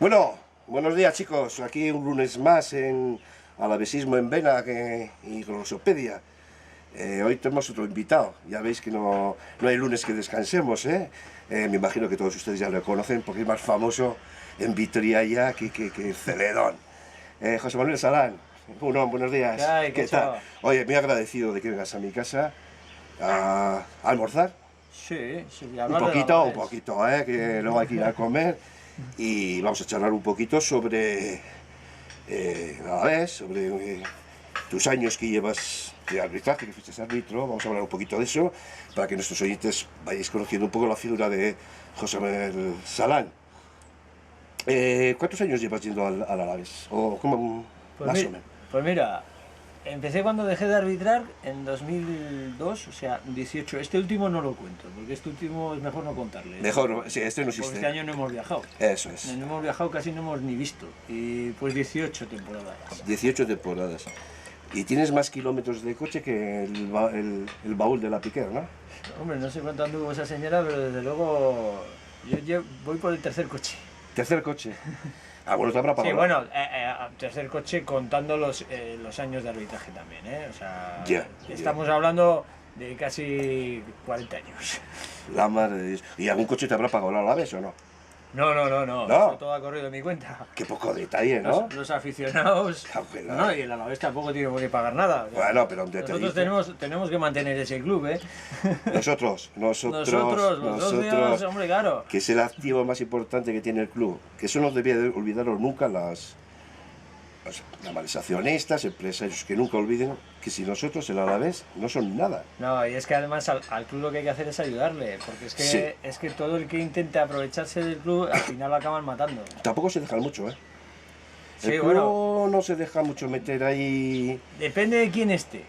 Bueno, buenos días chicos, aquí un lunes más en Alavesismo en Vena y Glosopedia. Hoy tenemos otro invitado, ya veis que no hay lunes que descansemos, ¿eh? Me imagino que todos ustedes ya lo conocen porque es más famoso en Vitoria que en Celedón. José Manuel Salán, buenos días. ¿Qué tal? tal? Oye, muy agradecido de que vengas a mi casa a almorzar. Sí, Un hablar de la vez. poquito, que luego hay que ir a comer y vamos a charlar un poquito sobre sobre tus años que llevas de arbitraje, que fuiste árbitro. Vamos a hablar un poquito de eso para que nuestros oyentes vayáis conociendo un poco la figura de José Manuel Salán. ¿Cuántos años llevas yendo al Alavés? ¿O cómo, Pues, más mi- o menos? pues mira, empecé cuando dejé de arbitrar en 2002, o sea, 18. Este último no lo cuento, porque este último es mejor no contarle. Mejor, sí, este no Porque existe. este año no hemos viajado. Eso es. No hemos viajado, casi no hemos ni visto. Y pues 18 temporadas. 18 temporadas. Y tienes más kilómetros de coche que el baúl de la Piquer, ¿no? Hombre, no sé cuánto anduvo esa señora, pero desde luego voy por el tercer coche. Tercer coche. Ah, bueno, te habrá Sí, pagado. bueno, tercer coche contando los años de arbitraje también, ¿eh? O sea, Ya, estamos hablando de casi 40 años. La madre de Dios. ¿Y algún coche te habrá pagado la Alavés o no? No, No. eso todo ha corrido de mi cuenta. Qué poco detalle, ¿no? Los aficionados, Aunque no, y el Alavés tampoco tiene por qué pagar nada. O sea, Bueno, pero un detallito. nosotros tenemos que mantener ese club, ¿eh? Nosotros, Los socios, hombre, claro. que es el activo más importante que tiene el club. Que eso no debía de olvidarlo nunca los llámales accionistas, empresarios, que nunca olviden que si nosotros, el Alavés, no son nada. No, y es que además al club lo que hay que hacer es ayudarle, porque Sí. es que todo el que intente aprovecharse del club al final lo acaban matando. Tampoco se dejan mucho, ¿eh? Sí, El club no se deja mucho meter ahí. Depende de quién esté.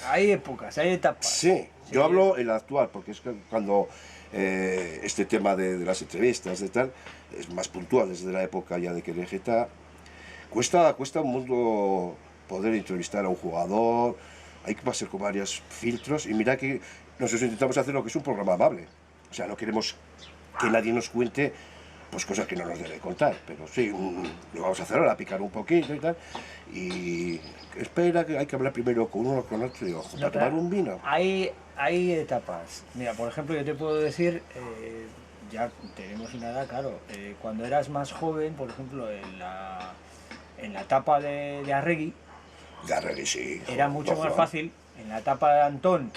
Hay épocas, hay etapas. Sí, Sí. yo hablo el actual, porque es que cuando este tema de las entrevistas, de tal, es más puntual desde la época ya de Querejeta. Cuesta un mundo poder entrevistar a un jugador, hay que pasar con varios filtros, y mira que nosotros intentamos hacer lo que es un programa amable. O sea, no queremos que nadie nos cuente pues cosas que no nos debe contar, pero sí, lo vamos a hacer ahora, picar un poquito y tal, y espera que hay que hablar primero con uno, con otro, y ojo, para tomar un vino. Hay etapas. Mira, por ejemplo, yo te puedo decir, ya tenemos una edad, claro, cuando eras más joven, por ejemplo, en la etapa de Arregui, Garregui, sí. era mucho más fácil. En la etapa de Antón,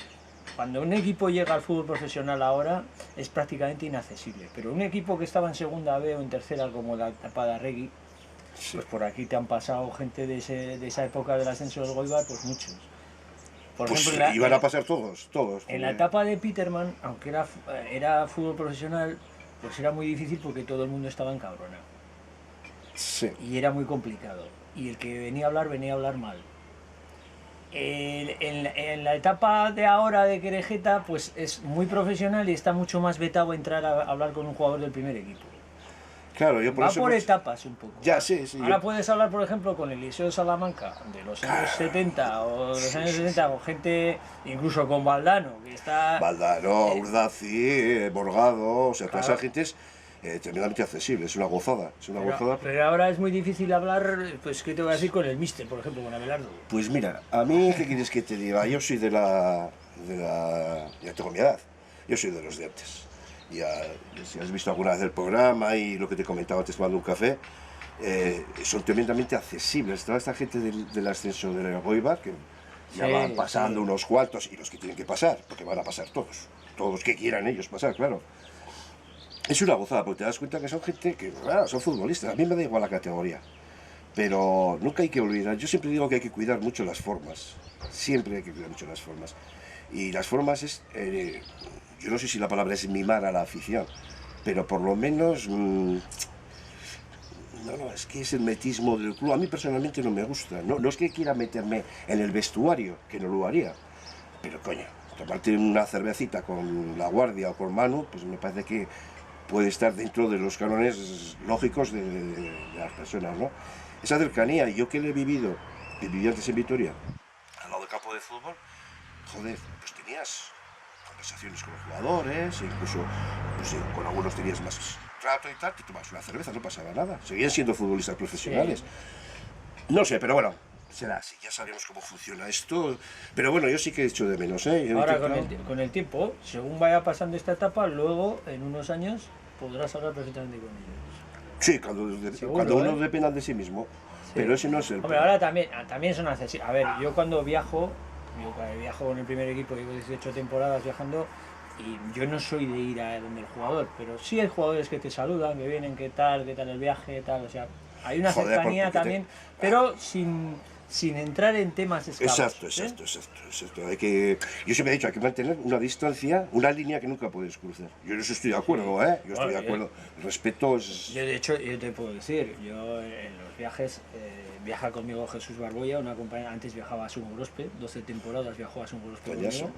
cuando un equipo llega al fútbol profesional ahora, es prácticamente inaccesible. Pero un equipo que estaba en segunda B o en tercera, como la etapa de Arregui, Sí. pues por aquí te han pasado gente de esa época del ascenso del Goibar, pues muchos. Por Pues ejemplo, iban a pasar todos. en la etapa de Peterman, aunque era fútbol profesional, pues era muy difícil porque todo el mundo estaba encabronado. Sí. Y era muy complicado. Y el que venía a hablar mal. En la etapa de ahora de Querejeta, pues es muy profesional y está mucho más vetado entrar a hablar con un jugador del primer equipo. Claro, yo por Va eso... por etapas un poco. Ya, sí. Ahora puedes hablar, por ejemplo, con Eliseo Salamanca de los años 70 o de los años 60, o gente, incluso con Valdano, que está... Valdano, Urdaci, Morgado, o sea, toda esa Claro. gente es tremendamente accesible, es una gozada. Es una gozada. Pero ahora es muy difícil hablar, pues, ¿qué te voy a decir con el míster, por ejemplo, con Abelardo? Pues mira, a mí, ¿qué quieres que te diga? Yo soy ya tengo mi edad, yo soy de los de antes. Ya, si has visto alguna vez el programa y lo que te comentaba antes tomando un café, son tremendamente accesibles. Toda esta gente del ascenso de Goibar, que ya Sí, van pasando sí. unos cuantos, y los que tienen que pasar, porque van a pasar todos los que quieran ellos pasar, claro. Es una gozada, porque te das cuenta que son gente que, claro, son futbolistas. A mí me da igual la categoría, pero nunca hay que olvidar. Yo siempre digo que hay que cuidar mucho las formas. Siempre hay que cuidar mucho las formas. Y las formas es, yo no sé si la palabra es mimar a la afición, pero por lo menos, es que es el metismo del club. A mí personalmente no me gusta. No es que quiera meterme en el vestuario, que no lo haría, pero coño, tomarte una cervecita con La Guardia o con Manu, pues me parece que puede estar dentro de los cánones lógicos de las personas, ¿no? Esa cercanía, yo que le he vivido, que vivía antes en Vitoria, al lado del campo de fútbol, joder, pues tenías conversaciones con los jugadores, incluso pues, con algunos tenías más trato y tal, te tomabas una cerveza, no pasaba nada. Seguían siendo futbolistas profesionales. No sé, pero bueno, será así, ya sabemos cómo funciona esto. Pero bueno, yo sí que he hecho de menos, ¿eh? Ahora con el tiempo, según vaya pasando esta etapa, luego en unos años podrás hablar perfectamente con ellos. Sí, cuando uno dependa de sí mismo. Sí. Pero ese no es el... Hombre, ahora también son accesibles. A ver, yo cuando viajo con el primer equipo, llevo 18 temporadas viajando, y yo no soy de ir a donde el jugador, pero sí hay jugadores que te saludan, que vienen, qué tal el viaje, tal, o sea, hay una cercanía también, pero sin entrar en temas escasos. Exacto. Yo siempre he dicho, hay que mantener una distancia, una línea que nunca puedes cruzar. Yo en eso estoy de acuerdo, ¿eh? Yo estoy de acuerdo. El respeto es... Yo, de hecho, yo te puedo decir, yo en los viajes, viaja conmigo Jesús Barboya, una compañera, antes viajaba a Sungorospe, 12 temporadas viajó a Sungorospe conmigo.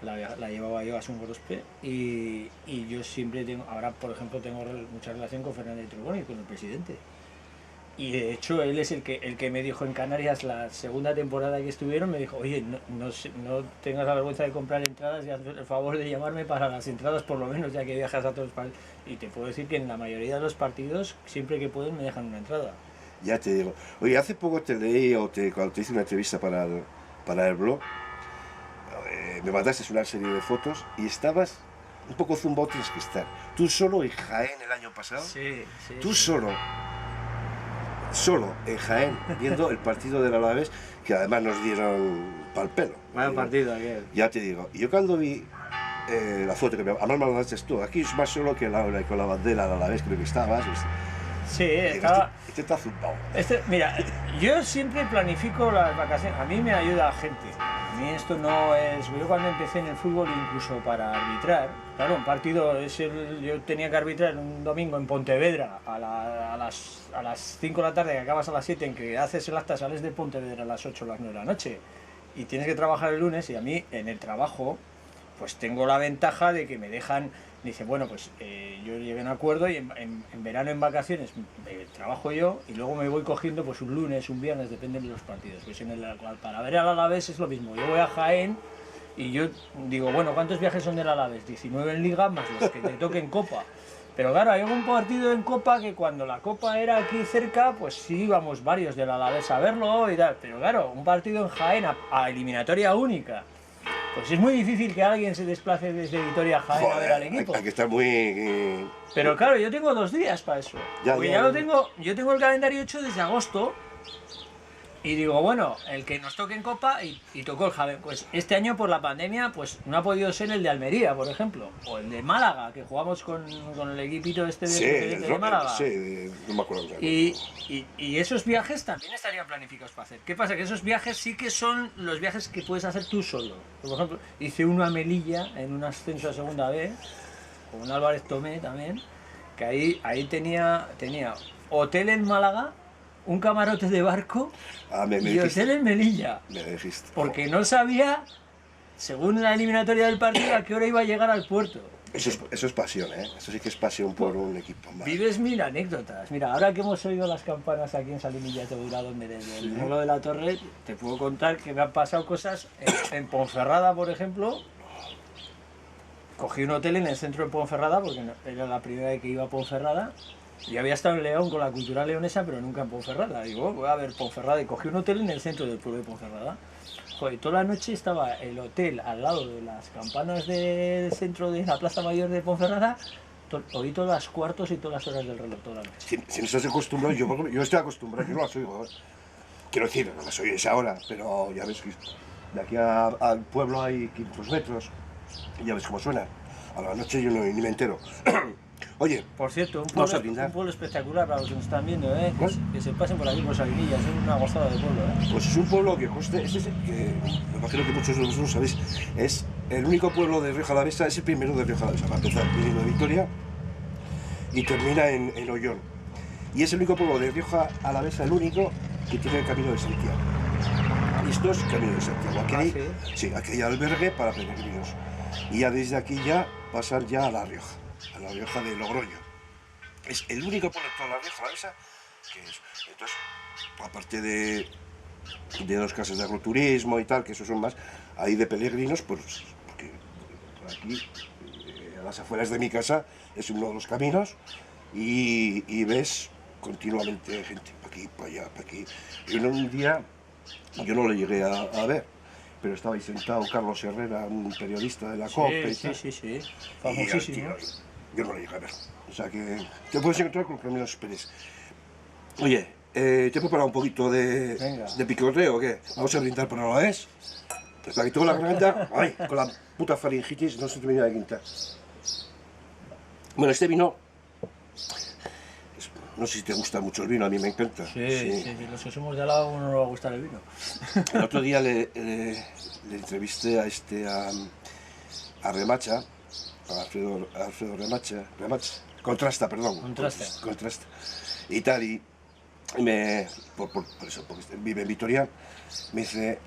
La llevaba yo a Sungorospe y yo siempre tengo, ahora por ejemplo tengo mucha relación con Fernández Truboni, con el presidente. Y de hecho él es el que me dijo en Canarias la segunda temporada que estuvieron, me dijo, oye, no tengas la vergüenza de comprar entradas y haz el favor de llamarme para las entradas por lo menos, ya que viajas a todos los países. Y te puedo decir que en la mayoría de los partidos, siempre que pueden, me dejan una entrada. Ya te digo. Oye, hace poco te leí, cuando te hice una entrevista para el blog, me mandaste una serie de fotos y estabas un poco zumbado, tienes que estar. Tú solo en Jaén el año pasado. Sí. Tú solo en Jaén, viendo el partido del Alavés, que además nos dieron pal pelo. Vaya partido aquel. Ya te digo. Y yo cuando vi la foto que además me mandaste tú, aquí es más solo que con la bandera del Alavés, creo que estabas. Sí, estaba... Este está zumbado. Mira, yo siempre planifico las vacaciones, a mí me ayuda gente. A mí esto no es... Yo cuando empecé en el fútbol, incluso para arbitrar, claro, un partido, yo tenía que arbitrar un domingo en Pontevedra a las 5 de la tarde, que acabas a las 7, en que haces el acta, sales de Pontevedra a las 8 o las 9 de la noche, y tienes que trabajar el lunes, y a mí en el trabajo, pues tengo la ventaja de que me dejan... Dice, bueno, pues yo llegué a un acuerdo y en verano, en vacaciones, trabajo yo y luego me voy cogiendo pues un lunes, un viernes, depende de los partidos. Pues para ver al Alavés es lo mismo. Yo voy a Jaén y yo digo, bueno, ¿cuántos viajes son del Alavés? 19 en Liga más los que te toquen Copa. Pero claro, hay un partido en Copa que cuando la Copa era aquí cerca, pues sí íbamos varios del Alavés a verlo y tal. Pero claro, un partido en Jaén a eliminatoria única. Pues es muy difícil que alguien se desplace desde Vitoria a Jaén a ver al equipo. Hay que estar muy... Pero claro, yo tengo 2 días para eso. Yo tengo el calendario hecho desde agosto. Y digo, bueno, el que nos toque en Copa y tocó el Jaén. Pues este año por la pandemia pues no ha podido ser el de Almería, por ejemplo. O el de Málaga, que jugamos con el equipito de Málaga. Sí, no me acuerdo. Y esos viajes también estarían planificados para hacer. ¿Qué pasa? Que esos viajes sí que son los viajes que puedes hacer tú solo. Por ejemplo, hice uno a Melilla en un ascenso a segunda B, con Álvarez Tomé también, que ahí tenía hotel en Málaga, un camarote de barco y hotel en Melilla. Me dijiste. Porque no sabía, según la eliminatoria del partido, a qué hora iba a llegar al puerto. Eso es pasión, ¿eh? Eso sí que es pasión por un equipo. Vives 1000 anécdotas. Mira, ahora que hemos oído las campanas aquí en Salinillas de Buradón, desde el Molo de la Torre, te puedo contar que me han pasado cosas en Ponferrada, por ejemplo. Cogí un hotel en el centro de Ponferrada, porque era la primera vez que iba a Ponferrada. Yo había estado en León con la cultura leonesa, pero nunca en Ponferrada. Digo, voy a ver Ponferrada, y cogí un hotel en el centro del pueblo de Ponferrada. Joder, toda la noche estaba el hotel al lado de las campanas del centro de la Plaza Mayor de Ponferrada. Oí todas las cuartos y todas las horas del reloj toda la noche. Si no estás acostumbrado, yo estoy acostumbrado, yo no las oigo. Quiero decir, no las oí esa hora, pero ya ves que de aquí al pueblo hay 500 metros, y ya ves cómo suena. A la noche yo ni me entero. Oye, por cierto, un pueblo espectacular para los que nos están viendo, ¿eh? Que se pasen por aquí por Salinillas, es una gozada de pueblo, ¿eh? Pues es un pueblo que conste, que me imagino que muchos de vosotros sabéis, es el único pueblo de Rioja Alavesa, es el primero de Rioja Alavesa, para empezar, viniendo de Vitoria y termina en Ollón. Y es el único pueblo de Rioja Alavesa, el único que tiene el Camino de Santiago. Y esto es el Camino de Santiago. Aquí hay albergue para peregrinos. Y ya desde aquí ya pasan ya a La Rioja de Logroño. Es el único pueblo de toda la Rioja Alavesa que es. Entonces, aparte de 2 casas de agroturismo y tal, que esos son más, hay de peregrinos, pues, porque aquí, a las afueras de mi casa, es uno de los caminos, y ves continuamente gente, para aquí, para allá, para aquí. Y un día, yo no lo llegué a ver, pero estaba ahí sentado Carlos Herrera, un periodista de la COPE y tal. Sí, Y al famosísimo. tío, yo no lo llegué a ver. O sea que te puedes encontrar con Caminos Pérez. Oye, ¿te he preparado un poquito Venga. de picorreo o qué? Vamos a brindar por la vez. Hasta que tengo la garganta, ay, con la puta faringitis no se termina de quintar. Bueno, este vino, no sé si te gusta mucho el vino, a mí me encanta. Sí, los que somos de al lado no nos va a gustar el vino. El otro día le entrevisté a Remacha, a Alfredo Remacha, Contrasta, perdón. Contrasta. Y tal, y por eso, porque vive en Vitoria, me dice,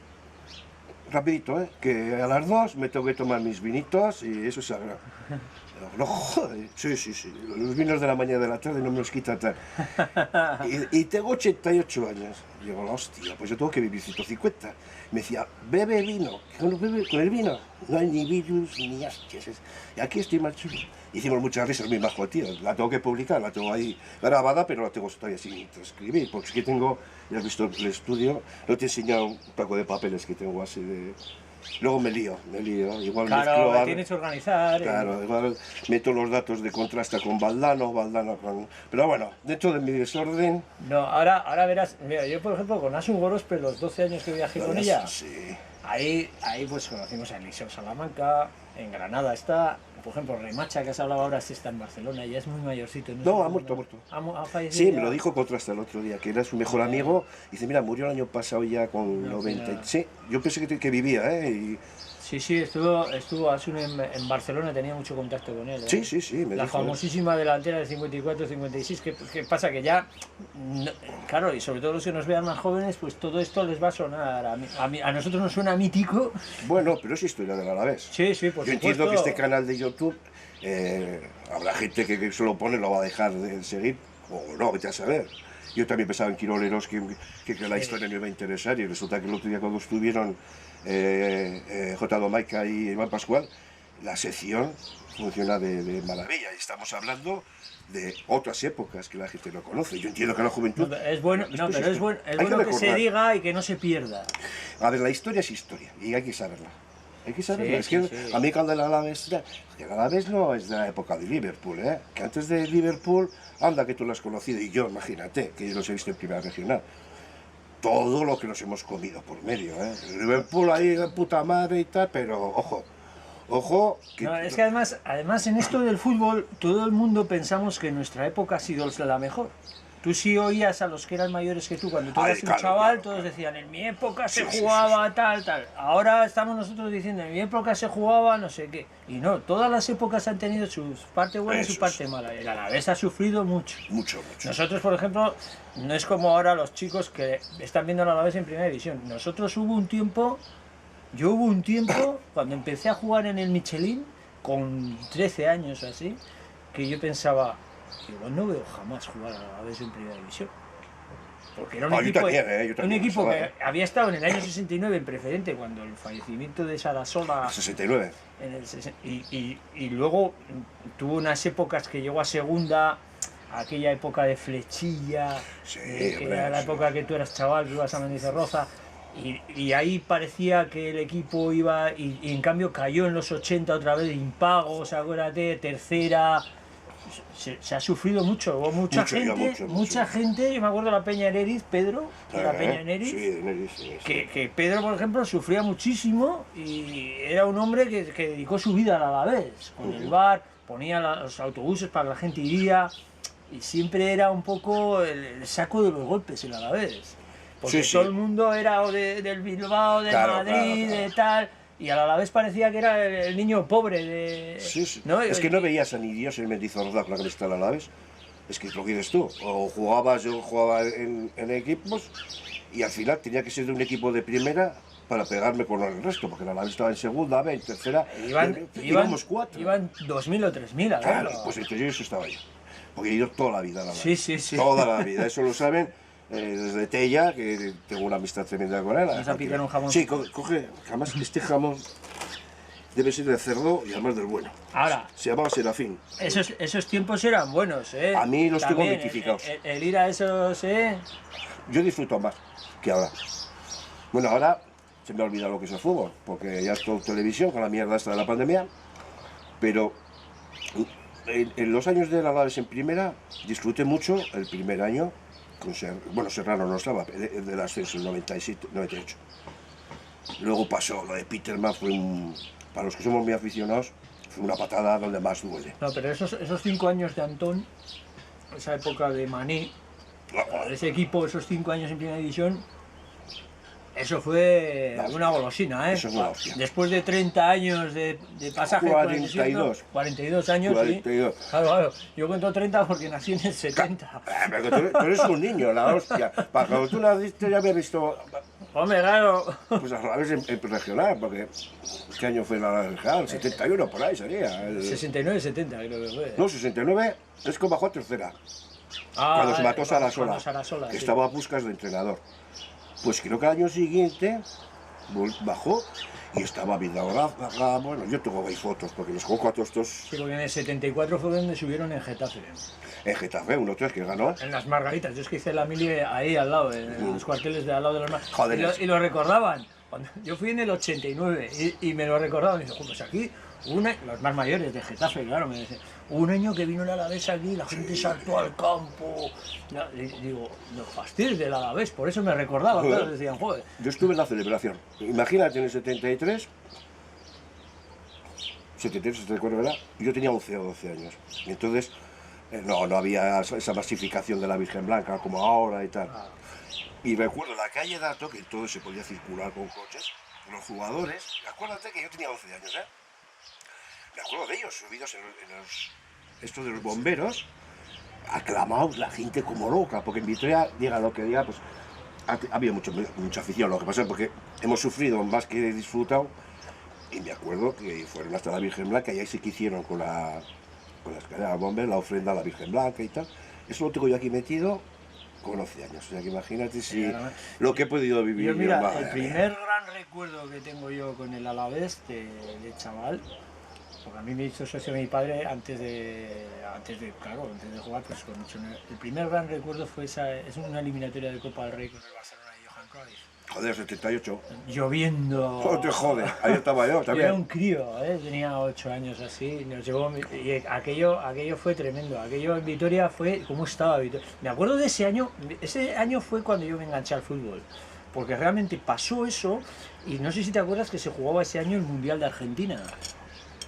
rapidito, que a las 2 me tengo que tomar mis vinitos y eso es sagrado. No, joder, sí, los vinos de la mañana y de la tarde no me los quita tal. Y tengo 88 años. Y digo, hostia, pues yo tengo que vivir 150. Me decía, bebe vino. Con el vino no hay ni virus ni hostias. Y aquí estoy más chulo. Hicimos muchas risas, muy bajo, tío. La tengo que publicar, la tengo ahí grabada, pero la tengo todavía sin transcribir. Porque es que tengo, ya has visto el estudio, no te he enseñado un poco de papeles que tengo así de... Luego me lío, igual Claro, mezclo, tienes que organizar. claro, igual meto los datos de Contrasta con Valdano con... Pero bueno, dentro de mi desorden... No, ahora verás, mira, yo por ejemplo con Asun Gorospe, los 12 años que viajé con ella, Sí. ahí pues conocimos a Eliseo Salamanca, en Granada está, por ejemplo Remacha, que has hablado ahora, sí está en Barcelona, ya es muy mayorcito. No, sé ha cómo- muerto. Ha fallecido Sí, ya. me lo dijo Contrasta el otro día, que era su mejor amigo. Dice, mira, murió el año pasado ya con No, 90... mira. Sí, yo pensé que vivía, ¿eh? Y... Sí, estuvo Asun en Barcelona, tenía mucho contacto con él. ¿eh? Sí, me La dijo. famosísima delantera del 54-56, que pasa que ya, claro, y sobre todo los que nos vean más jóvenes, pues todo esto les va a sonar, a nosotros nos suena mítico. Bueno, pero es historia del Alavés. Sí, por Yo supuesto. entiendo que este canal de YouTube, habrá gente que se lo pone, lo va a dejar de seguir, o no, vete a saber. Yo también pensaba en Quiroleros que la historia no iba a interesar, y resulta que el otro día cuando estuvieron J. Domaica y Iván Pascual, la sección funciona de maravilla, y estamos hablando de otras épocas que la gente no conoce. Yo entiendo que la juventud... No, es bueno, Esto pero es bueno que se recordar. diga y que no se pierda. A ver, la historia es historia y hay que saberla. Hay que saberla. Sí, es que sí. a mí cuando el Alavés... El Alavés no es de la época de Liverpool, ¿eh? Que antes de Liverpool, anda que tú lo has conocido, y yo, imagínate, que yo los he visto en primera regional. Todo lo que nos hemos comido por medio, ¿eh? El Liverpool ahí, de puta madre y tal, pero ojo... Que, No, es que además en esto del fútbol, todo el mundo pensamos que nuestra época ha sido la mejor. Tú sí oías a los que eran mayores que tú, cuando tú Ay, eras un claro, chaval, claro, todos claro. decían, en mi época se Sí, jugaba tal. Ahora estamos nosotros diciendo, en mi época se jugaba no sé qué. Y no, todas las épocas han tenido su parte buena y su Eso parte es. mala. El Alavés ha sufrido mucho. Mucho. Nosotros, por ejemplo, no es como ahora los chicos que están viendo al Alavés en primera división. Nosotros hubo un tiempo, cuando empecé a jugar en el Michelin, con 13 años o así, que yo pensaba, igual no veo jamás jugar al Alavés en primera división. Porque era un yo equipo, también, yo un también, equipo que chaval. había estado en el año 69 en preferente, cuando el fallecimiento de Sarasola 69. en el y luego tuvo unas épocas que llegó a segunda, aquella época de Flechilla, Sí, que hombre, era la sí. época que tú eras chaval, que ibas a Mendizorroza, y ahí parecía que el equipo iba, y en cambio cayó en los 80 otra vez, impagos, acuérdate, tercera. Se ha sufrido mucho, hubo mucha gente, yo me acuerdo de la Peña Eneriz, Pedro, de la Peña Eneriz, Sí, Eneriz, sí. que Pedro, por ejemplo, sufría muchísimo y era un hombre que dedicó su vida al Alavés, con el bar, ponía los autobuses para que la gente iría, y siempre era un poco el saco de los golpes el Alavés, porque Sí. todo el mundo era o del Bilbao, del Claro, Madrid, claro. de tal, y al Alavés parecía que era el niño pobre de... Sí. ¿no? Es que no veías a ni Dios en Mendizorroza con la camiseta del Alavés. Es que es lo que dices tú. O yo jugaba en equipos, y al final tenía que ser de un equipo de primera para pegarme con el resto, porque el Alavés estaba en segunda, en tercera. Íbamos 4. Iban 2.000 o 3.000 a Claro, verlo. pues entonces yo eso estaba yo. Porque he ido toda la vida a la Sí. Toda la vida, eso lo saben. Desde Tella, que tengo una amistad tremenda con él. ¿Vas a picar un jamón? Sí, coge, jamás este jamón. debe ser de cerdo y además del bueno. Ahora, Se llamaba Serafín. esos tiempos eran buenos, ¿eh? A mí los tengo También, mitificados. El ir a esos, ¿eh? Yo disfruto más que ahora. Bueno, ahora se me ha olvidado lo que es el fútbol, porque ya es todo televisión con la mierda esta de la pandemia, pero en los años del Alavés en primera disfruté mucho el primer año con Serrano no estaba, del ascenso en 97, 98. Luego pasó, lo de Peterman fue para los que somos muy aficionados, fue una patada donde más duele. No, pero esos 5 años de Antón, esa época de Maní, ese equipo, esos 5 años en primera división, eso fue una golosina, ¿eh? Eso es una hostia. Después de 30 años de pasaje, 42 años, 42. Sí. Claro, yo cuento 30 porque nací en el 70. Pero tú eres un niño, la hostia. Para cuando tú naciste ya había visto, Hombre, claro. pues a la vez en regional, porque ¿qué año fue la regional? 71 por ahí sería. 69, 70 creo que fue. No, 69 es que bajó a tercera. Cuando se mató Sarasola, que sí. estaba a buscas de entrenador. Pues creo que al año siguiente bajó y estaba Vidaurraga. Bueno, yo tengo ahí fotos porque los juego a todos estos. Sí, porque en el 74 fue donde subieron en Getafe. En Getafe, 1-3 que ganó. En las Margaritas, yo es que hice la mili ahí al lado, en los cuarteles de al lado de las Margaritas. Joder, Y lo recordaban. Yo fui en el 89 y me lo recordaban. Y dije, pues aquí, los más mayores de Getafe, claro, me dicen, un año que vino el Alavés aquí, la gente saltó al campo. Y digo, los fastidios del Alavés, por eso me recordaban, Joder. claro, decían, joder. Yo estuve en la celebración. Imagínate en el 73, 74, ¿verdad? Yo tenía 11 o 12 años. Y entonces no había esa masificación de la Virgen Blanca como ahora y tal. Y recuerdo la calle Dato, que todo se podía circular con coches, los jugadores, acuérdate que yo tenía 11 años, ¿eh? Me acuerdo de ellos, subidos en estos de los bomberos, aclamados, la gente como loca, porque en Vitoria, diga lo que diga, pues había mucha afición, lo que pasa es porque hemos sufrido más que disfrutado, y me acuerdo que fueron hasta la Virgen Blanca, y ahí sí que hicieron con la escalera del bomber, la ofrenda a la Virgen Blanca y tal. Eso lo tengo yo aquí metido con 11 años, o sea que imagínate si lo que he podido vivir. Yo, mira, madre el mía. primer gran recuerdo que tengo yo con el Alavés de chaval, porque a mí me hizo socio mi padre antes de jugar, pues con 8 años. El primer gran recuerdo fue es una eliminatoria de Copa del Rey con el Barcelona de Johan Cruyff. Joder, 78. Lloviendo. No te jode, ahí estaba yo Yo también. era un crío, tenía 8 años así, nos llevó, y aquello fue tremendo, aquello en Vitoria fue, ¿cómo estaba Vitoria? Me acuerdo de ese año fue cuando yo me enganché al fútbol, porque realmente pasó eso, y no sé si te acuerdas que se jugaba ese año el Mundial de Argentina.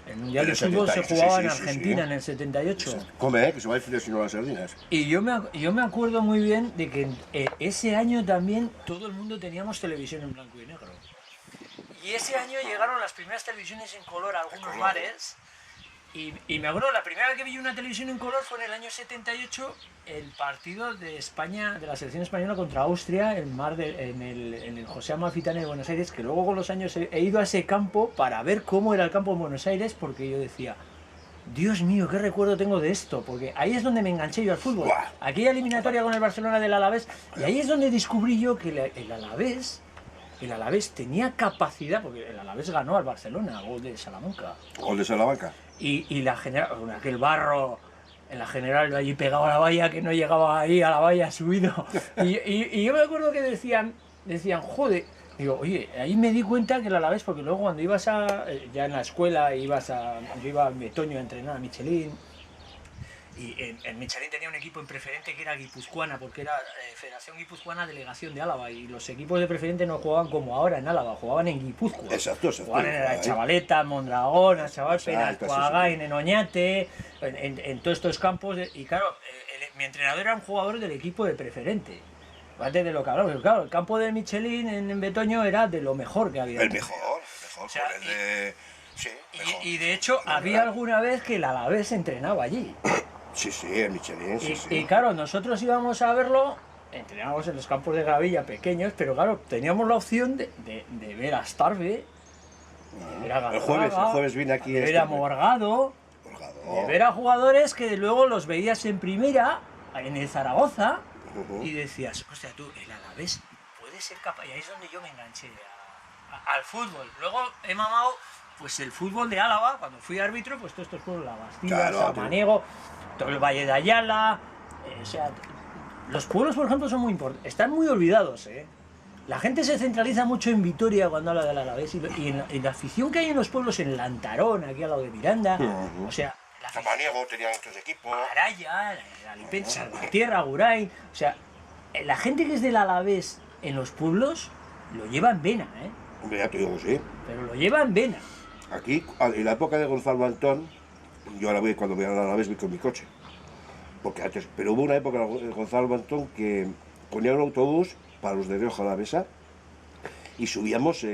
El Mundial de Fútbol se jugaba en Argentina en el 78. Come, que se va a ir sino las sardinas. Y yo me acuerdo muy bien de que ese año también todo el mundo teníamos televisión en blanco y negro. Y ese año llegaron las primeras televisiones en color a algunos bares. Y me acuerdo, la primera vez que vi una televisión en color fue en el año 78, el partido de España, de la selección española contra Austria, en el José Amalfitani de Buenos Aires, que luego con los años he ido a ese campo para ver cómo era el campo en Buenos Aires, porque yo decía, Dios mío, qué recuerdo tengo de esto, porque ahí es donde me enganché yo al fútbol. Aquella eliminatoria con el Barcelona del Alavés, y ahí es donde descubrí yo que el Alavés tenía capacidad, porque el Alavés ganó al Barcelona, gol de Salamanca. Gol de Salamanca. Y la general, con aquel barro en la general allí pegado a la valla, que no llegaba ahí a la valla subido. Y yo me acuerdo que decían, joder, digo, oye, ahí me di cuenta que el Alavés, porque luego cuando ibas ya en la escuela, yo iba a Betoño a entrenar a Michelin. Y en Michelin tenía un equipo en preferente que era guipuzcoana, porque era Federación Guipuzcoana Delegación de Álava, y los equipos de preferente no jugaban como ahora en Álava, jugaban en Guipúzcoa. Exacto. Jugaban en la Chavaleta, Mondragón, Chavalpena, Cuagay, en Oñate, en todos estos campos. Y claro, mi entrenador era un jugador del equipo de preferente. Antes de lo que hablamos, claro, el campo de Michelin en Betoño era de lo mejor que había. El mejor, o sea, por el de... Sí, mejor. Y de hecho, había alguna vez que el Alavés entrenaba allí. Sí, el Michelin, sí. Y claro, nosotros íbamos a verlo, entrenábamos en los campos de gravilla pequeños, pero claro, teníamos la opción de ver a Starve, de ver a Galarraga, el jueves vine aquí. de ver a Morgado, de ver a jugadores que luego los veías en primera, en el Zaragoza, y decías, hostia, tú, el Alavés puede ser capaz, y ahí es donde yo me enganché al fútbol. Luego he mamado pues el fútbol de Álava, cuando fui árbitro, pues todos estos pueblos, La Bastida, Claro, Samaniego, todo el Valle de Ayala, o sea, los pueblos, por ejemplo, son muy importantes, están muy olvidados, ¿eh? La gente se centraliza mucho en Vitoria cuando habla del Alavés y en la afición que hay en los pueblos, en Lantarón, aquí al lado de Miranda, o sea, la afición, Samaniego tenían estos equipos. Araya, la Lipensa, la Tierra, Agurain, o sea, la gente que es del Alavés en los pueblos lo lleva en vena, ¿eh? Hombre, ya te digo, sí. Pero lo lleva en vena. Aquí, en la época de Gonzalo Antón, yo ahora voy, cuando voy a la vez voy con mi coche. Porque antes, pero hubo una época de Gonzalo Antón que ponía un autobús para los de Rioja Alavesa y subíamos,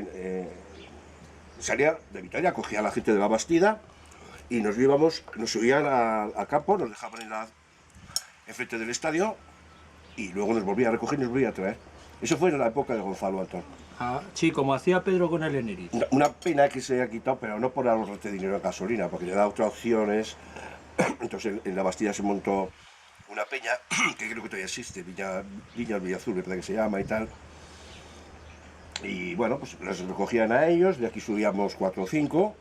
salía de Vitoria, cogía a la gente de La Bastida y nos subían al campo, nos dejaban enfrente del estadio y luego nos volvía a recoger y nos volvía a traer. Eso fue en la época de Gonzalo Antón. Ah, sí, como hacía Pedro con el Eneriz. Una pena que se haya quitado, pero no por ahorrarte dinero en gasolina, porque le da otras opciones. Entonces en La Bastida se montó una peña, que creo que todavía existe, Viña Villazul, ¿verdad que se llama y tal? Y bueno, pues los recogían a ellos, de aquí subíamos 4 o 5,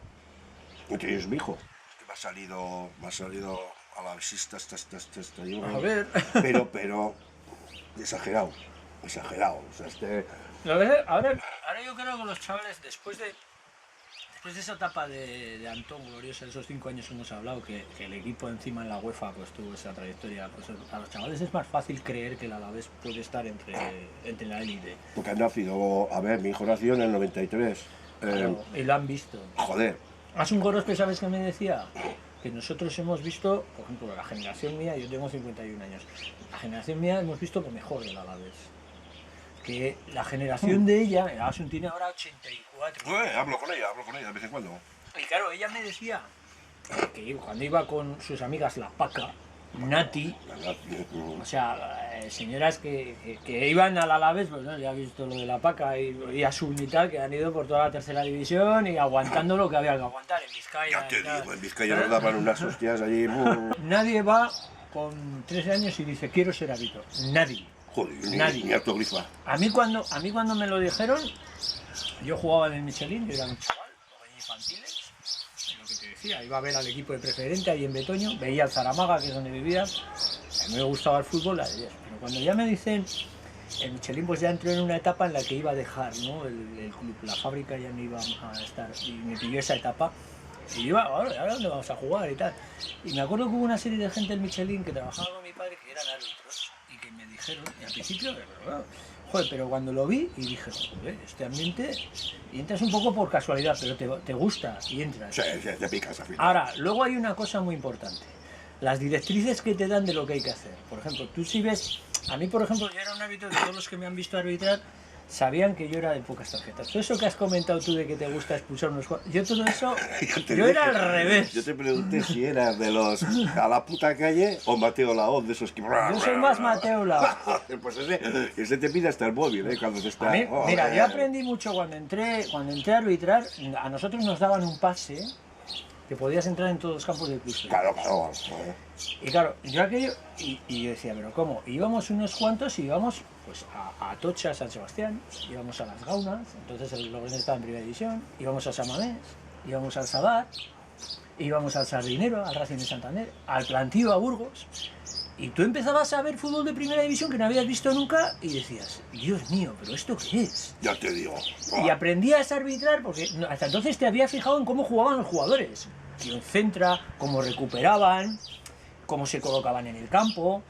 entre ellos mi hijo, que me ha salido a la visita A ver. pero exagerado, o sea, Ahora yo creo que los chavales, después de esa etapa de Antón gloriosa, esos 5 años que hemos hablado, que el equipo encima en la UEFA pues tuvo esa trayectoria, pues a los chavales es más fácil creer que el Alavés puede estar entre la élite. Porque han nacido, a ver, mi hijo nació en el 93. Claro, y lo han visto. Joder. Hace un Gorospe, ¿sabes qué me decía? Que nosotros hemos visto, por ejemplo, la generación mía, yo tengo 51 años, la generación mía hemos visto lo mejor del Alavés. Que la generación de ella, Asun tiene ahora 84. Hablo con ella de vez en cuando. Y claro, ella me decía que cuando iba con sus amigas La Paca, Nati, o sea, señoras que iban al Alavés, pues no, ya has visto lo de La Paca y Asun y tal, que han ido por toda la tercera división y aguantando lo que había que aguantar en Vizcaya. Ya te digo, en Vizcaya nos daban unas hostias allí. Nadie va con 13 años y dice quiero ser árbitro. Nadie. Joder, Nadie. ni autogrifa. A mí cuando me lo dijeron, yo jugaba en el Michelin, yo era un chaval, jugaba en infantiles, es lo que te decía, iba a ver al equipo de preferente ahí en Betoño, veía al Zaramaga, que es donde vivía, a mí me gustaba el fútbol, pero cuando ya me dicen, el Michelin pues ya entró en una etapa en la que iba a dejar, ¿no? el club, la fábrica ya no iba a estar, y me pilló esa etapa, y yo iba, ¿ahora dónde vamos a jugar y tal? Y me acuerdo que hubo una serie de gente del Michelin que trabajaba con mi padre que eran árbitros, y que me dijeron, y al principio, joder, pero cuando lo vi y dije, joder, este ambiente, y entras un poco por casualidad, pero te gusta y entras. Sí, te picas al final. Ahora, luego hay una cosa muy importante, las directrices que te dan de lo que hay que hacer. Por ejemplo, tú si ves, a mí por ejemplo, yo era un árbitro, de todos los que me han visto arbitrar, sabían que yo era de pocas tarjetas. Todo eso que has comentado tú de que te gusta expulsar unos jugadores, yo todo eso, yo era al revés. Yo te pregunté si eras de los a la puta calle o Mateo Laón, de esos que... Yo soy más Mateo Laón. Pues ese te pide hasta el móvil, cuando se está... A mí, mira, yo aprendí mucho cuando entré a arbitrar, a nosotros nos daban un pase que podías entrar en todos los campos del club. Claro. Y claro, yo aquello, y yo decía, pero ¿cómo? Íbamos unos cuantos y íbamos pues a Atocha, San Sebastián, íbamos a Las Gaunas, entonces el Logroñés estaba en primera división, íbamos a San Mamés, íbamos al Sadar, íbamos al Sardinero, al Racing de Santander, al Plantío, a Burgos, y tú empezabas a ver fútbol de primera división que no habías visto nunca y decías, Dios mío, ¿pero esto qué es? Ya te digo. Y aprendías a arbitrar porque hasta entonces te había fijado en cómo jugaban los jugadores, quién centra, cómo recuperaban, cómo se colocaban en el campo.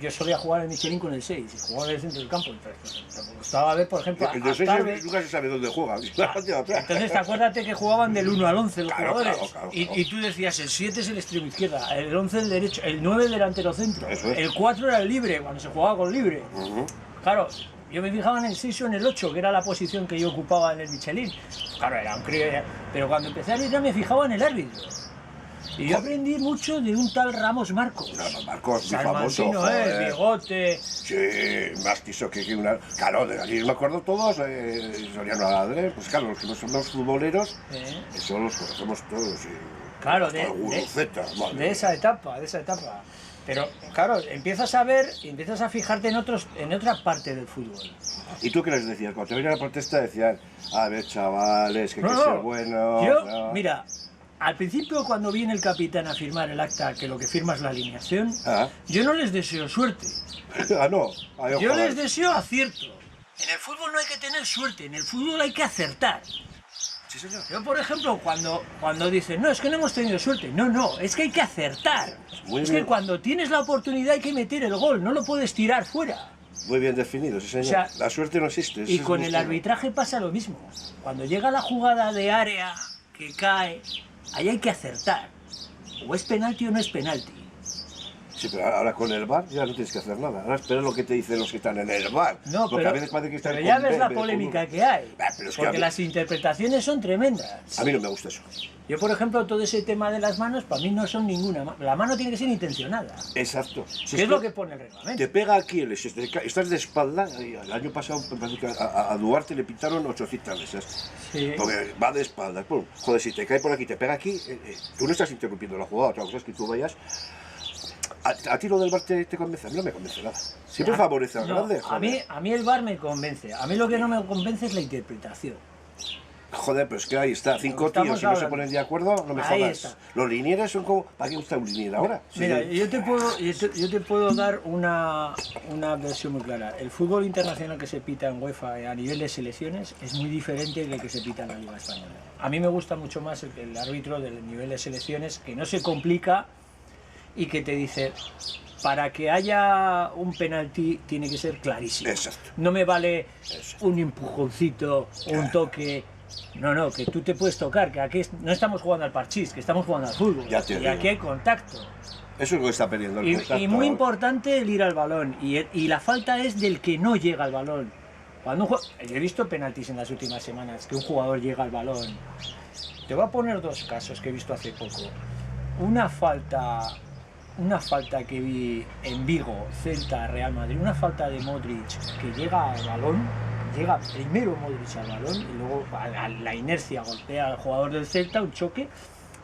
Yo solía jugar en Michelin con el 6 y jugaba en el centro del campo. Me gustaba ver, por ejemplo, El de 6 nunca se sabe dónde juega. Entonces acuérdate que jugaban del 1 al 11 los jugadores. Claro. Y tú decías, el 7 es el extremo izquierda, el 11 el derecho, el 9 el delantero centro, Eso es. el 4 era el libre, cuando se jugaba con libre. Claro, yo me fijaba en el 6 o en el 8, que era la posición que yo ocupaba en el Michelin. Claro, era un crío, pero cuando empecé a arbitrar me fijaba en el árbitro. Y yo aprendí mucho de un tal Ramos Marcos. Marcos, muy famoso. Bigote. Sí, más quiso que una... Claro, de allí me acuerdo todos, Soriano Aladre, pues claro, los que no somos futboleros, eso los conocemos todos. Claro, de esa etapa. Pero claro, empiezas a ver, empiezas a fijarte en otra parte del fútbol. ¿Y tú qué les decías? Cuando te venía la protesta decían, a ver chavales, que hay que No, ser buenos. yo, No. mira, al principio cuando viene el capitán a firmar el acta, que lo que firma es la alineación, Ah. yo no les deseo suerte. Ah, no. Ay, Yo ojalá. les deseo acierto. En el fútbol no hay que tener suerte, en el fútbol hay que acertar. Sí, señor. Yo, por ejemplo, cuando dicen, no, es que no hemos tenido suerte. No, es que hay que acertar. Muy Es bien. que cuando tienes la oportunidad hay que meter el gol, no lo puedes tirar fuera. Muy bien definido, sí, señor. O sea, la suerte no existe. Y eso es con muy el claro. arbitraje pasa lo mismo. Cuando llega la jugada de área que cae, ahí hay que acertar. O es penalti o no es penalti. Sí, pero ahora con el VAR ya no tienes que hacer nada. Ahora espera lo que te dicen los que están en el VAR. No, Porque a veces parece que están pero ya con ves la Bebe, polémica con- que hay. Pero es que a Porque mí- las interpretaciones son tremendas. A mí no me gusta eso. Yo, por ejemplo, todo ese tema de las manos, para mí no son ninguna. La mano tiene que ser intencionada. Exacto. Si ¿Qué es lo que pone el reglamento? te pega aquí, estás de espalda. Y el año pasado me parece que a Duarte le pintaron 800 veces. Sí. Porque va de espalda. Pum. Joder, si te cae por aquí, te pega aquí, tú no estás interrumpiendo la jugada. Otra cosa es que tú vayas. A ti lo del VAR te convence, a mí no me convence nada. Siempre favorece al No, grande, joder. a mí el VAR me convence. A mí lo que no me convence es la interpretación. Joder, pero es que ahí está, 5 Estamos tíos y no se hablando. ponen de acuerdo, no me Ahí jodas. está. Los linieres son como... ¿Para qué gusta un linier ahora? Mira, Sí. yo te puedo dar una versión muy clara. El fútbol internacional que se pita en UEFA a nivel de selecciones es muy diferente del que se pita en la Liga Española. A mí me gusta mucho más el árbitro del nivel de selecciones, que no se complica y que te dice, para que haya un penalti tiene que ser clarísimo. Exacto. No me vale Exacto. un empujoncito, un toque. No, que tú te puedes tocar, que aquí no estamos jugando al parchís, que estamos jugando al fútbol. Ya te Y digo. aquí hay contacto. Eso es lo que está perdiendo el contacto. Y muy importante el ir al balón. Y la falta es del que no llega al balón. Cuando yo he visto penaltis en las últimas semanas, que un jugador llega al balón. Te voy a poner dos casos que he visto hace poco. Una falta que vi en Vigo, Celta, Real Madrid, una falta de Modric que llega al balón, llega primero Modric al balón y luego a la inercia golpea al jugador del Celta, un choque,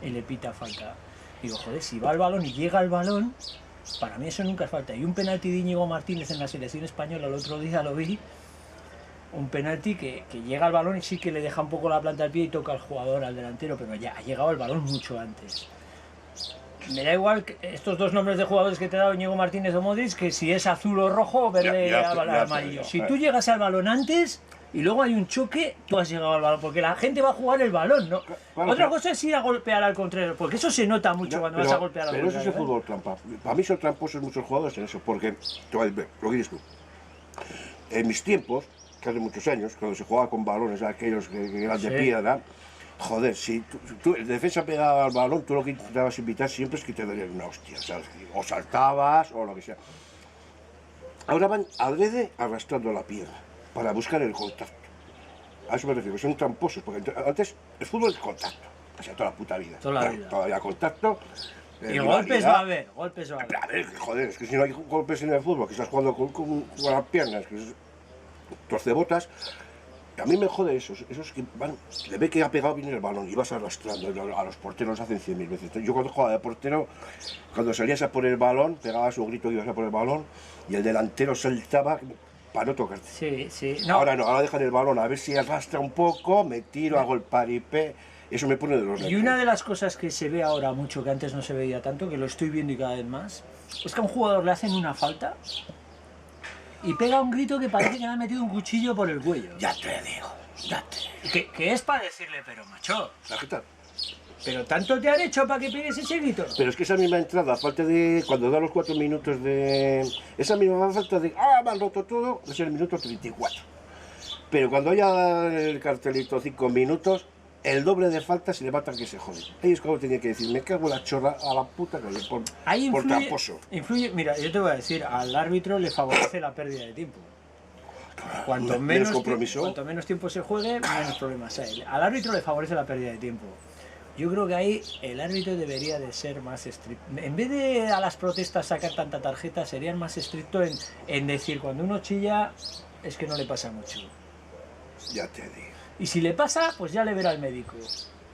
y le pita falta. Digo, joder, si va al balón y llega al balón, para mí eso nunca es falta. Y un penalti de Íñigo Martínez en la selección española, el otro día lo vi, un penalti que llega al balón y sí que le deja un poco la planta al pie y toca al jugador, al delantero, pero ya ha llegado al balón mucho antes. Me da igual que estos dos nombres de jugadores que te ha dado Íñigo Martínez o Modric, que si es azul o rojo o verde Ya te amarillo. digo, Si tú llegas al balón antes y luego hay un choque, tú has llegado al balón, porque la gente va a jugar el balón, ¿no? Claro, Otra pero- cosa es ir a golpear al contrario, porque eso se nota mucho Ya, cuando vas a golpear al pero eso contrario. es el fútbol trampa. Para mí son tramposos muchos jugadores en eso, porque, te voy a decir, lo que dices tú, en mis tiempos, que hace muchos años, cuando se jugaba con balones, aquellos que eran de Sí. piedra, joder, si tú, el defensa pegaba al balón, tú lo que intentabas invitar siempre es que te darían una hostia, ¿sabes? O saltabas o lo que sea. Ahora van adrede arrastrando la piedra para buscar el contacto. A eso me refiero, son tramposos, porque antes el fútbol es contacto, o sea, toda la puta vida. Toda la vida. Todavía contacto. Y rivalidad. golpes va a haber, golpes va a haber. A ver, joder, es que si no hay golpes en el fútbol, que estás jugando con las piernas, que es torcebotas, a mí me jode esos que van, le ve que ha pegado bien el balón y vas arrastrando, a los porteros hacen 100.000 veces. Yo cuando jugaba de portero, cuando salías a por el balón, pegabas un grito que ibas a por el balón y el delantero saltaba para no tocarte. Sí, sí. No, Ahora no, ahora dejan el balón, a ver si arrastra un poco, me tiro, hago el paripé, eso me pone de los y nervios. una de las cosas que se ve ahora mucho, que antes no se veía tanto, que lo estoy viendo y cada vez más, es que a un jugador le hacen una falta y pega un grito que parece que le han metido un cuchillo por el cuello. Ya te digo, ya te digo. Que es para decirle, pero macho, ¿La jeta? pero tanto te han hecho para que pegues ese grito. Pero es que esa misma entrada, a falta de. Cuando da los 4 minutos de. Esa misma falta de. ¡Ah, me han roto todo! Es el minuto 34. Pero cuando haya el cartelito 5 minutos, el doble de faltas se le matan que se jode. Ahí es cuando tenía que decir: me cago en la chorra a la puta calle por, Ahí por tramposo. influye, mira, yo te voy a decir, al árbitro le favorece la pérdida de tiempo. Cuanto Menos menos, compromiso. cuanto menos tiempo se juegue, menos problemas hay. Al árbitro le favorece la pérdida de tiempo. Yo creo que ahí el árbitro debería de ser más estricto. En vez de a las protestas sacar tanta tarjeta, serían más estricto en decir, cuando uno chilla, es que no le pasa mucho. Ya te digo, Y si le pasa, pues ya le verá el médico.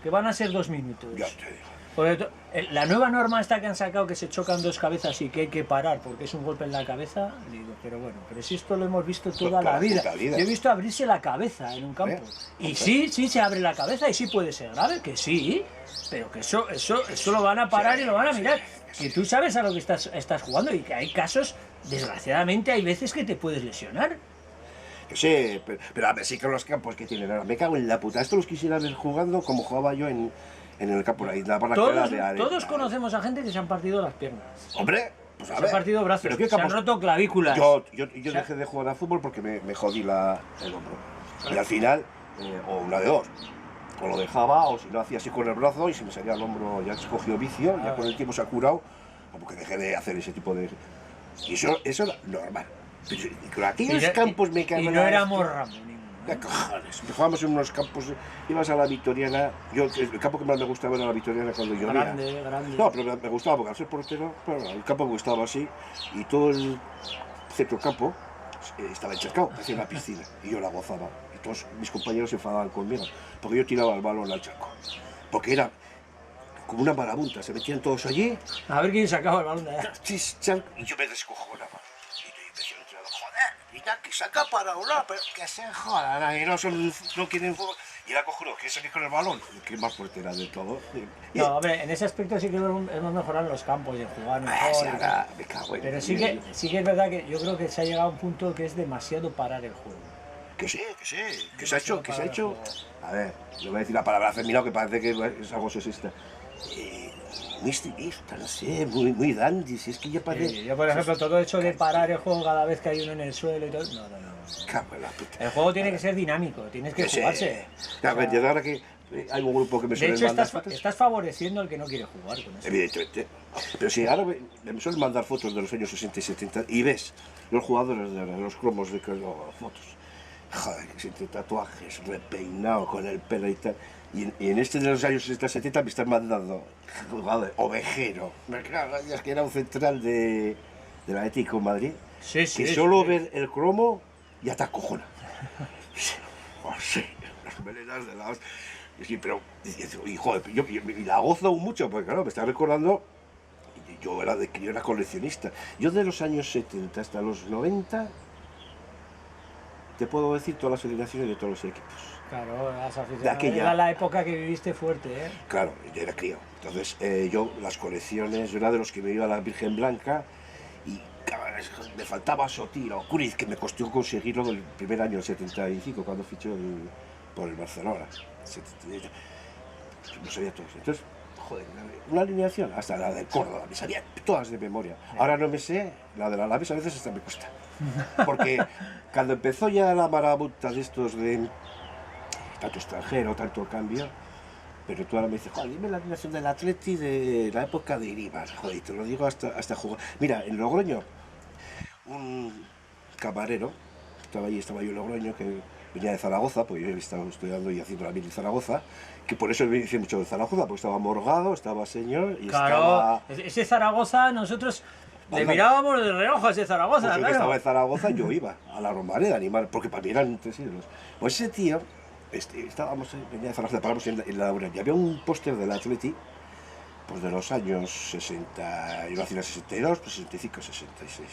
Que van a ser 2 minutos. ya te digo. La nueva norma esta que han sacado, que se chocan dos cabezas y que hay que parar porque es un golpe en la cabeza, digo, pero bueno, pero si esto lo hemos visto toda la vida. Yo he visto abrirse la cabeza en un campo. Y sí, se abre la cabeza y sí puede ser grave, que sí, pero que eso lo van a parar y lo van a mirar. Que tú sabes a lo que estás jugando y que hay casos, desgraciadamente, hay veces que te puedes lesionar. Que sí, pero a ver, sí que los campos que tienen ahora, me cago en la puta, esto los quisiera ver jugando como jugaba yo en el campo, la isla para todos conocemos a gente que se han partido las piernas. Hombre, pues a ver. Se han partido brazos, se han roto clavículas. Yo dejé de jugar a fútbol porque me jodí el hombro. Y al final, o una de dos, o lo dejaba, o si no hacía así con el brazo y se me salía el hombro, ya se cogió vicio, ya con el tiempo se ha curado, como que dejé de hacer ese tipo de... Y eso era normal. Pero aquellos campos me cago en la... Y no éramos Ramón. ¿Qué cojones? Jugábamos en unos campos, ibas a la Victoriana, el campo que más me gustaba era la Victoriana cuando llovía. Grande. No, pero me gustaba porque al ser portero, el campo me gustaba así, y todo el centrocampo estaba encharcado, hacía una piscina, y yo la gozaba. Y todos mis compañeros se enfadaban conmigo, porque yo tiraba el balón al charco. Porque era como una marabunta, se metían todos allí. A ver quién sacaba el balón de allá. Y yo me descojonaba. Que saca para una, pero que se jodan, y no quieren jugar. Y era cojudo, que salir con el balón, que más fuerte era de todo. No, hombre, en ese aspecto sí que hemos mejorado en los campos, de jugar mejor. Me cago en pero sí que es verdad que yo creo que se ha llegado a un punto que es demasiado parar el juego. Que se ha hecho. A ver, le voy a decir la palabra afeminado que parece que es algo sexista. Muy estilista, no sé, muy dandy, si es que ya parece... Sí, yo por ejemplo, todo hecho de parar el juego cada vez que hay uno en el suelo y todo... No. Cago en la puta. El juego tiene que ser dinámico, tienes que jugarse. Claro, o sea, ahora que hay un grupo que me suele mandar fotos... estás favoreciendo al que no quiere jugar con eso. Evidentemente. Pero si ahora me suelen mandar fotos de los años 60 y 70 y ves los jugadores de los cromos de fotos. Joder, entre tatuajes, repeinado con el pelo y tal. Y en este de los años 60-70 me están mandando, joder, Ovejero. Es que era un central del Atlético de Madrid. Sí, que solo ver el cromo ya te acojona. Las melenas de la hostia. Sí, pero, y joder, yo la gozo mucho, porque claro, me está recordando, yo era coleccionista. Yo de los años 70 hasta los 90, te puedo decir todas las alineaciones de todos los equipos. Claro, era la época que viviste fuerte, ¿eh? Claro, yo era crío. Entonces, yo las colecciones, yo era de los que me iba a la Virgen Blanca y me faltaba Sotil o Curiz, que me costó conseguirlo el primer año, el 75, cuando fichó por el Barcelona. No sabía todo eso. Entonces, joder, una alineación, hasta la del Córdoba, me sabía todas de memoria. Ahora no me sé, la del Alavés a veces hasta me cuesta. Porque cuando empezó ya la marabunta de estos de tanto extranjero, tanto cambio, pero tú ahora me dices, joder, dime la alineación del Atleti de la época de Iribar, joder, te lo digo hasta jugar. Mira, en Logroño, un camarero, estaba yo en Logroño, que venía de Zaragoza, porque yo estaba estudiando y haciendo la mili en Zaragoza, que por eso me hice mucho de Zaragoza, porque estaba Morgado, estaba Señor y claro, ese Zaragoza, nosotros le mirábamos de reojo a ese Zaragoza, pues yo que estaba en Zaragoza, yo iba a la Romareda a animar, porque para mí eran 3 ídolos. Pues ese tío, venía de Zaragoza, paramos en la Laura, y había un póster del Atleti, pues de los años 60, iba a decir 62, pues 65, 66.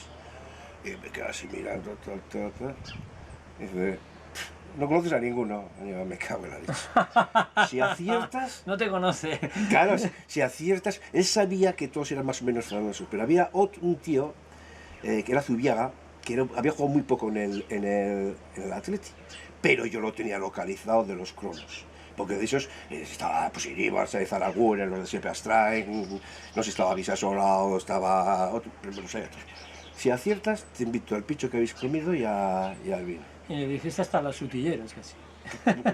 Y me quedaba así mirando, y dice, no conoces a ninguno. Y yo, me cago en la leche. Si aciertas... No te conoce. Claro, si aciertas... Él sabía que todos eran más o menos famosos, pero había un tío, que era Zubiaga, que había jugado muy poco en el Atleti, pero yo lo tenía localizado de los cromos. Porque de esos estaba pues Iribar, Zaragoza, los de Sepe Astrain, no sé si estaba Visasola o estaba otro, pero no sé. Si aciertas, te invito al picho que habéis comido y al vino. Y le dijiste hasta los sutilleros casi.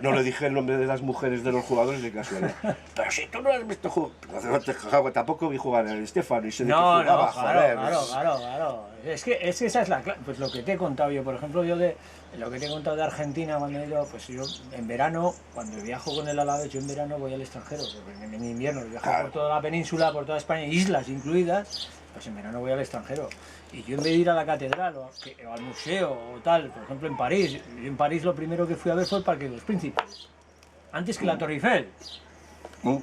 No le dije el nombre de las mujeres de los jugadores de casualidad. Pero si tú no has visto jugar, tampoco vi jugar al Estefano y se de que jugaba, joder. Claro. Es que esa es la clave. Pues lo que te he contado yo, por ejemplo, lo que te he contado de Argentina cuando he ido, pues yo en verano, cuando viajo con el Alavés, yo en verano voy al extranjero, porque en invierno viajo por toda la península, por toda España, islas incluidas, pues en verano voy al extranjero. Y yo en vez de ir a la catedral o al museo o tal, por ejemplo en París, yo en París lo primero que fui a ver fue el Parque de los Príncipes, antes que la Torre Eiffel.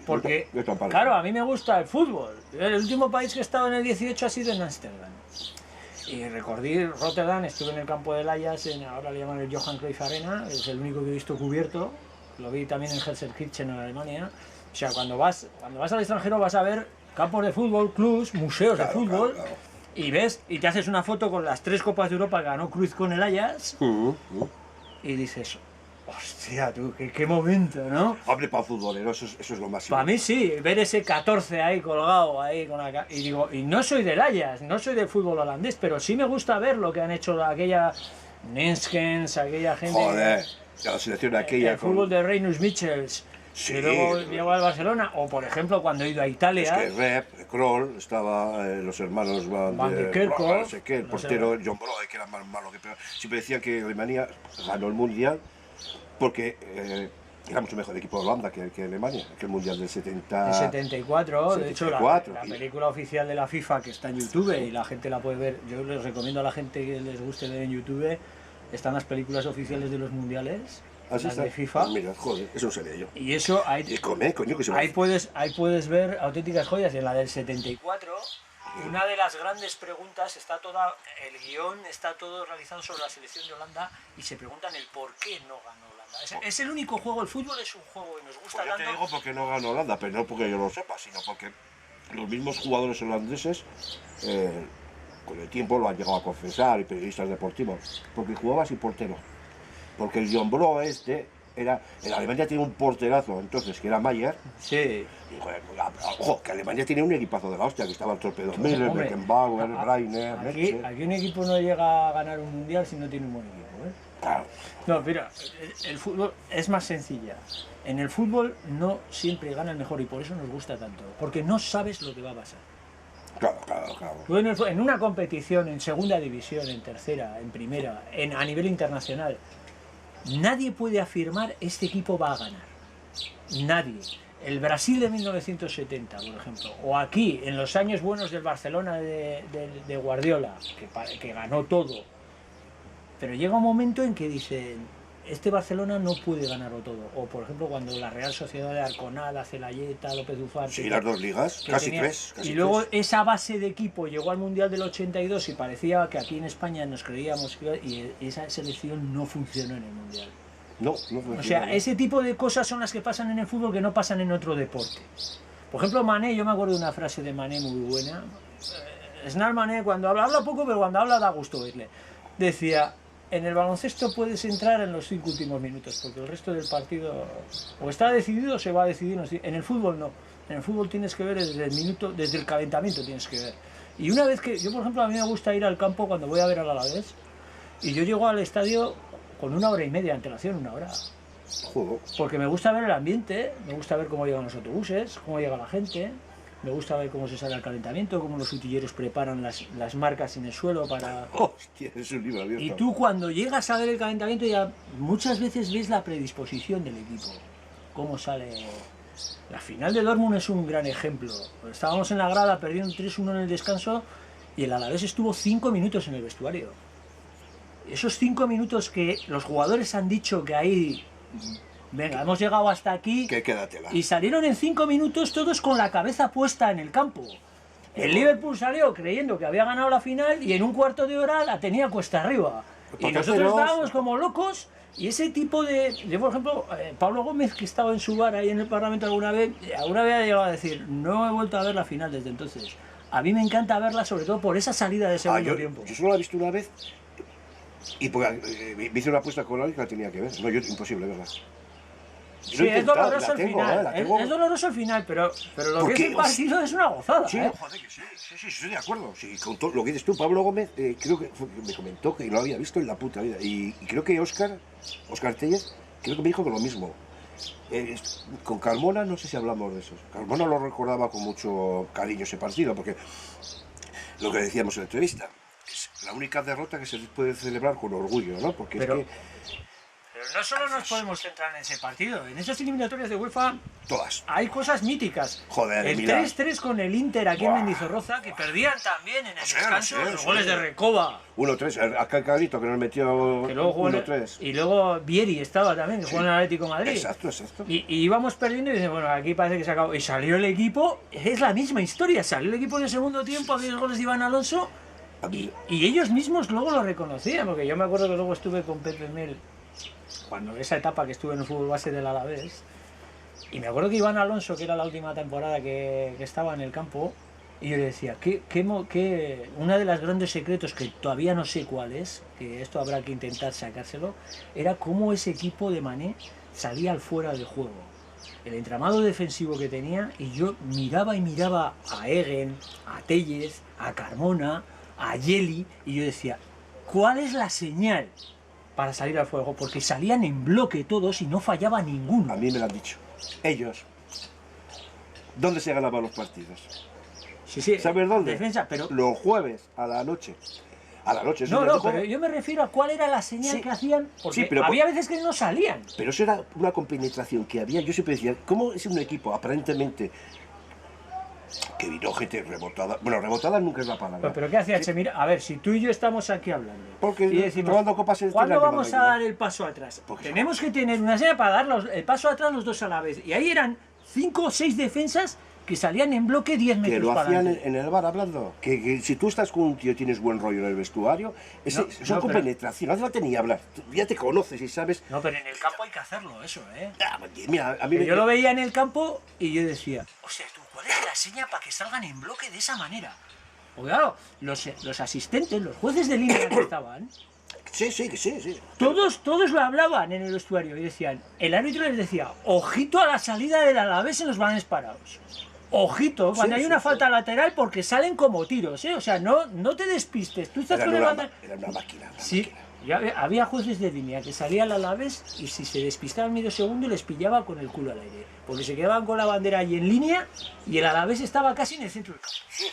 Porque, Yo tampoco. claro, a mí me gusta el fútbol. El último país que he estado en el 18 ha sido en Ámsterdam. Y recordé Rotterdam, estuve en el campo del Ajax, ahora le llaman el Johan Cruyff Arena, es el único que he visto cubierto. Lo vi también en Gelsenkirchen, en Alemania. O sea, cuando vas al extranjero vas a ver campos de fútbol, clubs, museos de fútbol, y ves, y te haces una foto con las 3 Copas de Europa que ganó Cruyff con el Ajax, y dices, hostia, tú, qué momento, ¿no? Hombre, para futbolero, eso es lo máximo. Para mí sí, ver ese 14 ahí colgado, ahí con la... Y digo, y no soy del Ajax, no soy del fútbol holandés, pero sí me gusta ver lo que han hecho aquella Nenskens, aquella gente... Joder, la selección aquella... El fútbol de Reinus Michels, Sí, y luego llegó al Barcelona, o por ejemplo cuando he ido a Italia... Es que Rep, Kroll, estaba los hermanos Van de Kerkhoff, no sé qué, el portero John Broe, que era más malo que peor. Siempre decían que Alemania ganó el Mundial porque era mucho mejor el equipo de Holanda que Alemania, que el Mundial del 70... El 74, de hecho la 74, película oficial de la FIFA que está en YouTube y la gente la puede ver, yo les recomiendo a la gente que les guste ver en YouTube, están las películas oficiales de los mundiales, Así las está. de FIFA. Pues mira, joder, eso sería yo. Y eso Y come, coño, que se va. ahí puedes ver auténticas joyas. En la del 74, una de las grandes preguntas, el guión está todo realizado sobre la selección de Holanda y se preguntan el por qué no ganó Holanda. Es el único juego, el fútbol es un juego y nos gusta Pues yo te tanto. digo porque no ganó Holanda, pero no porque yo lo sepa, sino porque los mismos jugadores holandeses con el tiempo lo han llegado a confesar, y periodistas deportivos, porque jugaba sin portero. Porque el John Broe en Alemania tiene un porterazo entonces, que era Mayer. Sí. Y, joder, ojo, que Alemania tiene un equipazo de la hostia, que estaba el Torpedo Miller, Hombre, Beckenbauer, Breiner, aquí un equipo no llega a ganar un mundial si no tiene un buen equipo, ¿eh? Claro. No, mira, el fútbol es más sencilla. En el fútbol no siempre gana el mejor y por eso nos gusta tanto, porque no sabes lo que va a pasar. Claro. Tú en una competición, en segunda división, en tercera, en primera, a nivel internacional, nadie puede afirmar este equipo va a ganar. Nadie. El Brasil de 1970, por ejemplo, o aquí, en los años buenos del Barcelona de Guardiola, que ganó todo. Pero llega un momento en que dicen, este Barcelona no puede ganarlo todo. O por ejemplo, cuando la Real Sociedad de Arconada, Celayeta, López Ufarte... Sí, las 2 ligas, casi tres. Y luego esa base de equipo llegó al Mundial del 82 y parecía que aquí en España nos creíamos y esa selección no funcionó en el Mundial. No O sea, ese tipo de cosas son las que pasan en el fútbol que no pasan en otro deporte. Por ejemplo, Mané, yo me acuerdo de una frase de Mané muy buena. Snar Mané, cuando habla poco, pero cuando habla da gusto oírle. Decía, en el baloncesto puedes entrar en los 5 últimos minutos, porque el resto del partido o está decidido o se va a decidir. En el fútbol no. En el fútbol tienes que ver desde el calentamiento tienes que ver. Y una vez que, yo por ejemplo, a mí me gusta ir al campo cuando voy a ver al Alavés, y yo llego al estadio con 1 hora y media de antelación, 1 hora. Joder. Porque me gusta ver el ambiente, me gusta ver cómo llegan los autobuses, cómo llega la gente, me gusta ver cómo se sale al calentamiento, cómo los utilleros preparan las marcas en el suelo para... Hostia, es un libro abierto. Y tú cuando llegas a ver el calentamiento ya muchas veces ves la predisposición del equipo, cómo sale... La final de Dortmund es un gran ejemplo. Estábamos en la grada, perdieron 3-1 en el descanso y el Alavés estuvo 5 minutos en el vestuario. Esos 5 minutos que los jugadores han dicho que ahí, venga, hemos llegado hasta aquí, Que quédatela. y salieron en 5 minutos todos con la cabeza puesta en el campo. El Liverpool salió creyendo que había ganado la final y en un cuarto de hora la tenía cuesta arriba. Y nosotros estábamos como locos. Y ese tipo de... Yo, por ejemplo, Pablo Gómez, que estaba en su bar ahí en el Parlamento alguna vez ha llegado a decir, no he vuelto a ver la final desde entonces. A mí me encanta verla, sobre todo por esa salida de segundo tiempo. Yo solo la he visto una vez y porque, me hice una apuesta con alguien que la tenía que ver. No, yo imposible verla. Sí, es doloroso el final. Es doloroso el final, pero lo que es el partido es una gozada. Sí, joder, que sí, estoy de acuerdo. Sí, con todo lo que dices tú, Pablo Gómez, creo que me comentó que no lo había visto en la puta vida. Y creo que Óscar Tellez, creo que me dijo que lo mismo. Con Carmona no sé si hablamos de eso. Carmona lo recordaba con mucho cariño ese partido, porque lo que decíamos en la entrevista, es la única derrota que se puede celebrar con orgullo, ¿no? Porque pero no solo nos podemos centrar en ese partido, en esas eliminatorias de UEFA Todas. hay cosas míticas. Joder, el mira. 3-3 con el Inter aquí en Mendizorroza, que perdían también en el descanso, los goles de Recoba. 1-3, acá Carito que nos metió Que luego jugó 1-3. y luego Vieri estaba también, que jugó en el Atlético de Madrid. Exacto, exacto. Y íbamos perdiendo y dicen, bueno, aquí parece que se acabó. Y salió el equipo, es la misma historia, salió el equipo en el segundo tiempo, había los goles de Iván Alonso y ellos mismos luego lo reconocían, porque yo me acuerdo que luego estuve con Pepe Mel, cuando esa etapa que estuve en el fútbol base del Alavés, y me acuerdo que Iván Alonso, que era la última temporada que estaba en el campo, y yo le decía, una de las grandes secretos que todavía no sé cuál es, que esto habrá que intentar sacárselo, era cómo ese equipo de Mané salía al fuera de juego. El entramado defensivo que tenía, y yo miraba y miraba a Egen, a Telles, a Carmona, a Yeli, y yo decía, ¿cuál es la señal para salir al fuego? Porque salían en bloque todos y no fallaba ninguno. A mí me lo han dicho. Ellos. ¿Dónde se ganaban los partidos? Sí, ¿Sabes dónde? Defensa, pero... Los jueves, a la noche. A la noche. No, no, pero yo me refiero a cuál era la señal que hacían, porque sí, pero había veces que no salían. Pero eso era una compenetración que había. Yo siempre decía, ¿cómo es un equipo aparentemente que vino gente rebotada? Bueno, rebotada nunca es la palabra. Pero ¿qué hacía Chemira? A ver, si tú y yo estamos aquí hablando Porque y decimos, tomando copas en ¿cuándo vamos a dar el paso atrás? Tenemos que tener una señal para dar el paso atrás los dos a la vez. Y ahí eran 5 o 6 defensas que salían en bloque 10 metros. Que lo para hacían adelante. en el bar hablando. Que si tú estás con un tío y tienes buen rollo en el vestuario, son compenetración. No hace falta ni hablar. Tú ya te conoces y sabes. No, pero en el campo hay que hacerlo, eso, ¿eh? Mira, a mí yo lo veía en el campo y yo decía, o sea, tú, ¿cuál es la señal para que salgan en bloque de esa manera? Porque claro, los asistentes, los jueces de línea que estaban, sí. Todos lo hablaban en el vestuario y decían, el árbitro les decía, ojito a la salida del Alavés en los balones parados. Ojito, cuando hay una falta lateral porque salen como tiros, ¿eh? O sea, no te despistes. Tú estás con el Era una máquina. Sí, había jueces de línea que salían al Alavés y si se despistaban medio segundo les pillaba con el culo al aire. Porque se quedaban con la bandera ahí en línea y el Alavés estaba casi en el centro del campo. Sí.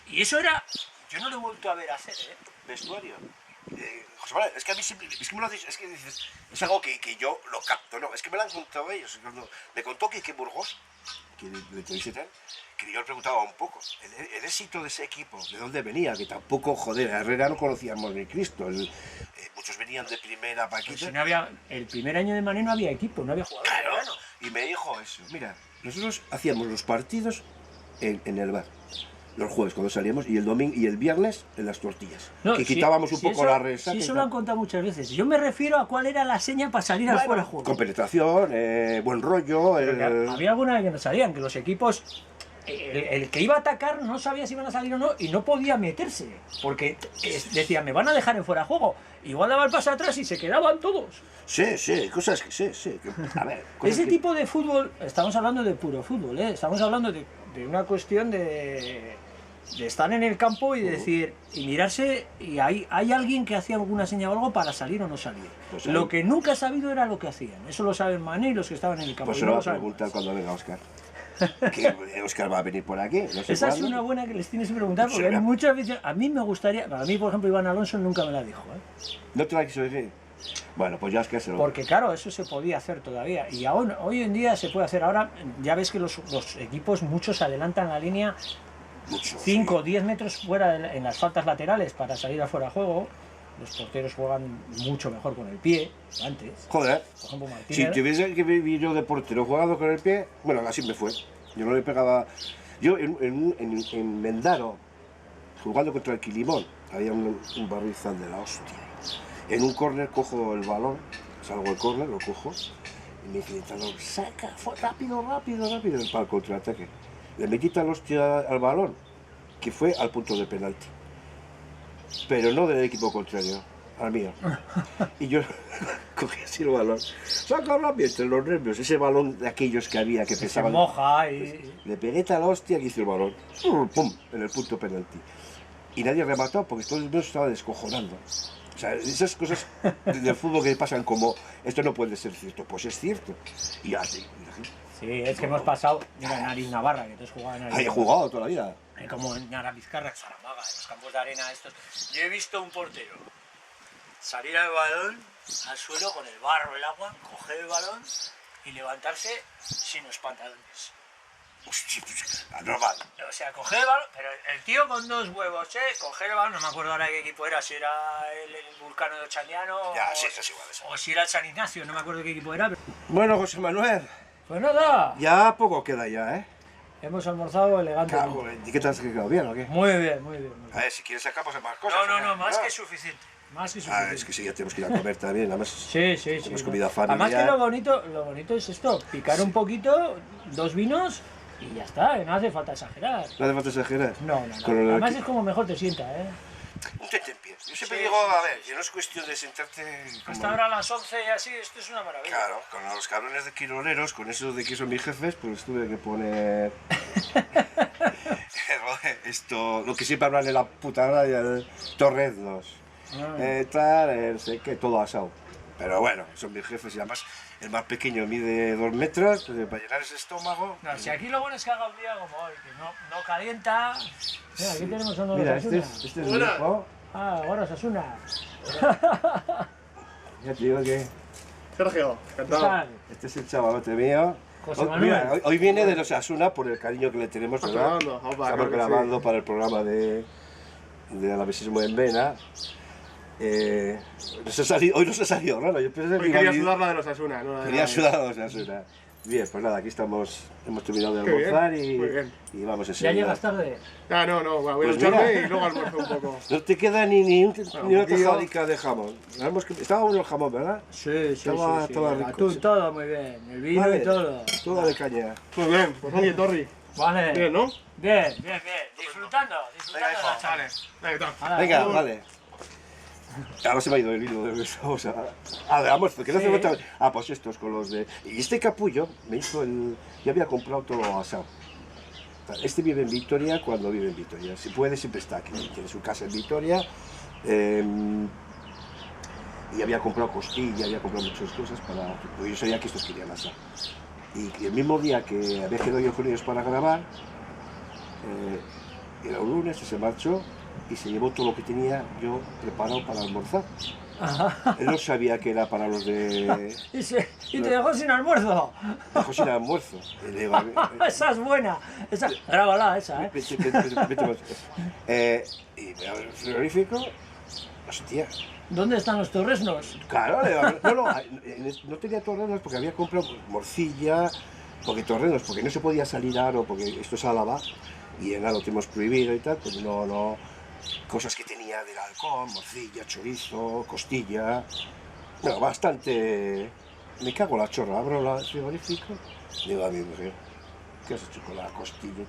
Y eso era... Yo no lo he vuelto a ver hacer, ¿eh? Vestuario. José Manuel, es que a mí siempre, es que me lo dices, es que dices, es algo que yo lo capto, no, es que me lo han contado ellos. Cuando me contó que Burgos, que le tal, que yo le preguntaba un poco, el éxito de ese equipo, de dónde venía, que tampoco, joder, a Herrera no conocíamos ni Cristo, muchos venían de primera Paquita. Pues si no había, el primer año de Mané no había equipo, no había jugadores. Claro, y me dijo eso, mira, nosotros hacíamos los partidos en el bar. Los jueves cuando salíamos y el domingo y el viernes en las tortillas. Que quitábamos un poco la resaca. Sí, eso lo han contado muchas veces. Yo me refiero a cuál era la seña para salir al fuera de juego. Con penetración, buen rollo. Había alguna que no salían, que los equipos. El que iba a atacar no sabía si iban a salir o no y no podía meterse. Porque decía, me van a dejar en fuera de juego. Igual daba el paso atrás y se quedaban todos. Sí, cosas que sí. A ver, ese tipo de fútbol, estamos hablando de puro fútbol, ¿eh? Estamos hablando de una cuestión de estar en el campo y decir, y mirarse, y hay alguien que hacía alguna señal o algo para salir o no salir. Pues lo que nunca he sabido era lo que hacían. Eso lo saben Mané y los que estaban en el campo. Pues se lo va a preguntar cuando venga Óscar. Que Óscar va a venir por aquí. No sé Esa cuándo. es una buena que les tienes que preguntar, porque hay muchas veces. A mí me gustaría. Para mí, por ejemplo, Iván Alonso nunca me la dijo. ¿No te la quiso decir? Bueno, pues ya es que se lo... Porque claro, eso se podía hacer todavía. Y aún hoy en día se puede hacer. Ahora ya ves que los equipos, muchos adelantan la línea 5 o 10 metros fuera en las faltas laterales para salir afuera a juego. Los porteros juegan mucho mejor con el pie antes. Joder, por ejemplo, Martínez, si tuviese que vivir yo de portero jugando con el pie, bueno, así me fue. Yo no le pegaba... Yo en Mendaro, jugando contra el Quilimón, había un barrizal de la hostia. En un córner cojo el balón, salgo del córner, lo cojo, y me dice, saca, rápido, para el contraataque. Le metí tal hostia al balón, que fue al punto de penalti. Pero no del equipo contrario, al mío. Y yo cogí así el balón, saca rápido entre los nervios, ese balón de aquellos que había que pesaban. se moja y... Le pegué tal hostia que hice el balón, pum, en el punto penalti. Y nadie remató porque todo el mundo estaba descojonando. O sea, esas cosas del fútbol que pasan como, esto no puede ser cierto, pues es cierto. Y así. Sí, es que hemos pasado, mira, Nariz Navarra, que tú has jugado en Nariz. He jugado toda la vida. Como en Naravizcarra, en Saramaga, en los campos de arena estos. Yo he visto un portero salir al balón, al suelo con el barro, el agua, coger el balón y levantarse sin los pantalones. Hostia, pues, normal. O sea, coger el balón, pero el tío con 2 huevos, coger el balón, no me acuerdo ahora qué equipo era, si era el Vulcano de Ochañano Ya, sí, eso es igual. Eso. o si era el San Ignacio, no me acuerdo qué equipo era. Pero... Bueno, José Manuel, Pues nada, ya poco queda ya, ¿eh? hemos almorzado elegantemente. Cago, ¿y qué tal se ha quedado bien o qué? Muy bien, muy bien. Muy bien. A ver, si quieres sacamos más cosas. No, más que suficiente. Más que suficiente. Es que sí, ya tenemos que ir a comer también, además. Sí. Hemos comida familiar. Además que lo bonito es esto, picar un poquito, 2 vinos y ya está, no hace falta exagerar. No hace falta exagerar. No. Además es como mejor te sienta, ¿eh? Un tentempié. Yo siempre Sí, digo, sí, a ver, que no es cuestión de sentarte... Hasta ahora a las 11 y así, esto es una maravilla. Claro, con los cabrones de quiroleros, con esos de que son mis jefes, pues tuve que poner... esto, lo que siempre hablan en la puta radio, torreznos, tal, sé que todo asado. Pero bueno, son mis jefes y además el más pequeño mide 2 metros, pues, para llenar ese estómago... No, si aquí lo bueno es que haga un día como hoy, que no calienta. Mira, aquí tenemos a uno de Mira, Osasuna. este es mi hijo. Ah, ahora Osasuna. Ya te digo que... Sergio, ¿Qué encantado. tal? Este es el chavalote mío. José Hoy, Manuel. mira, hoy viene de los Asuna por el cariño que le tenemos, Estás ¿verdad? grabando, opa, Estamos claro que grabando sí. para el programa de Alavesismo en Vena. Hoy nos ha salido raro. Yo pensé que Hoy iba a quería ir- sudar la de los Asuna, no la de Quería la- sudar a los Asuna. Bien, pues nada, aquí estamos, hemos terminado de Qué bien, almorzar muy bien. y vamos a Ya seguir. llegas tarde. Ah, no, voy a Pues ducharme mira. y luego almuerzo un poco. No te queda ni una poquillo. tajadica de jamón. Estaba bueno el jamón, ¿verdad? Sí. Estaba El rico, atún, sí. todo muy bien. El vino Vale, y todo. Toda de caña. Muy bien, pues oye, Torri. Vale. Bien, ¿no? Bien. Disfrutando de la charla. Vale, tal. Hala, Venga, vamos. vale. Ahora se me ha ido el hilo de vamos a almuerzo, que no hace Sí. falta. Ah, pues estos con los de. Y este capullo me hizo el. Yo había comprado todo asado. Este vive en Vitoria cuando vive en Vitoria. Si puede, siempre está aquí. Tiene su casa en Vitoria. Y había comprado costilla, había comprado muchas cosas para. Porque yo sabía que estos querían asar. Y el mismo día que había quedado yo con ellos para grabar, era un lunes, se marchó y se llevó todo lo que tenía yo preparado para almorzar. Ajá. Él no sabía que era para los de Y te dejó sin almuerzo. bajo sin almuerzo. Y le digo, Esa es buena. Esa, grábala esa, ¿eh? y me abre el frigorífico, hostia. ¿Dónde están los torresnos? Claro, le digo, no tenía torrenos porque había comprado morcilla, porque torrenos, porque no se podía salir a Aro, porque esto es Álava, y en Aro tenemos prohibido y tal, pues no, cosas que tenía del halcón, morcilla, chorizo, costilla, bueno, bastante, me cago en la chorra, abro el frigorífico, digo a mi mujer, ¿qué has hecho con la costilla?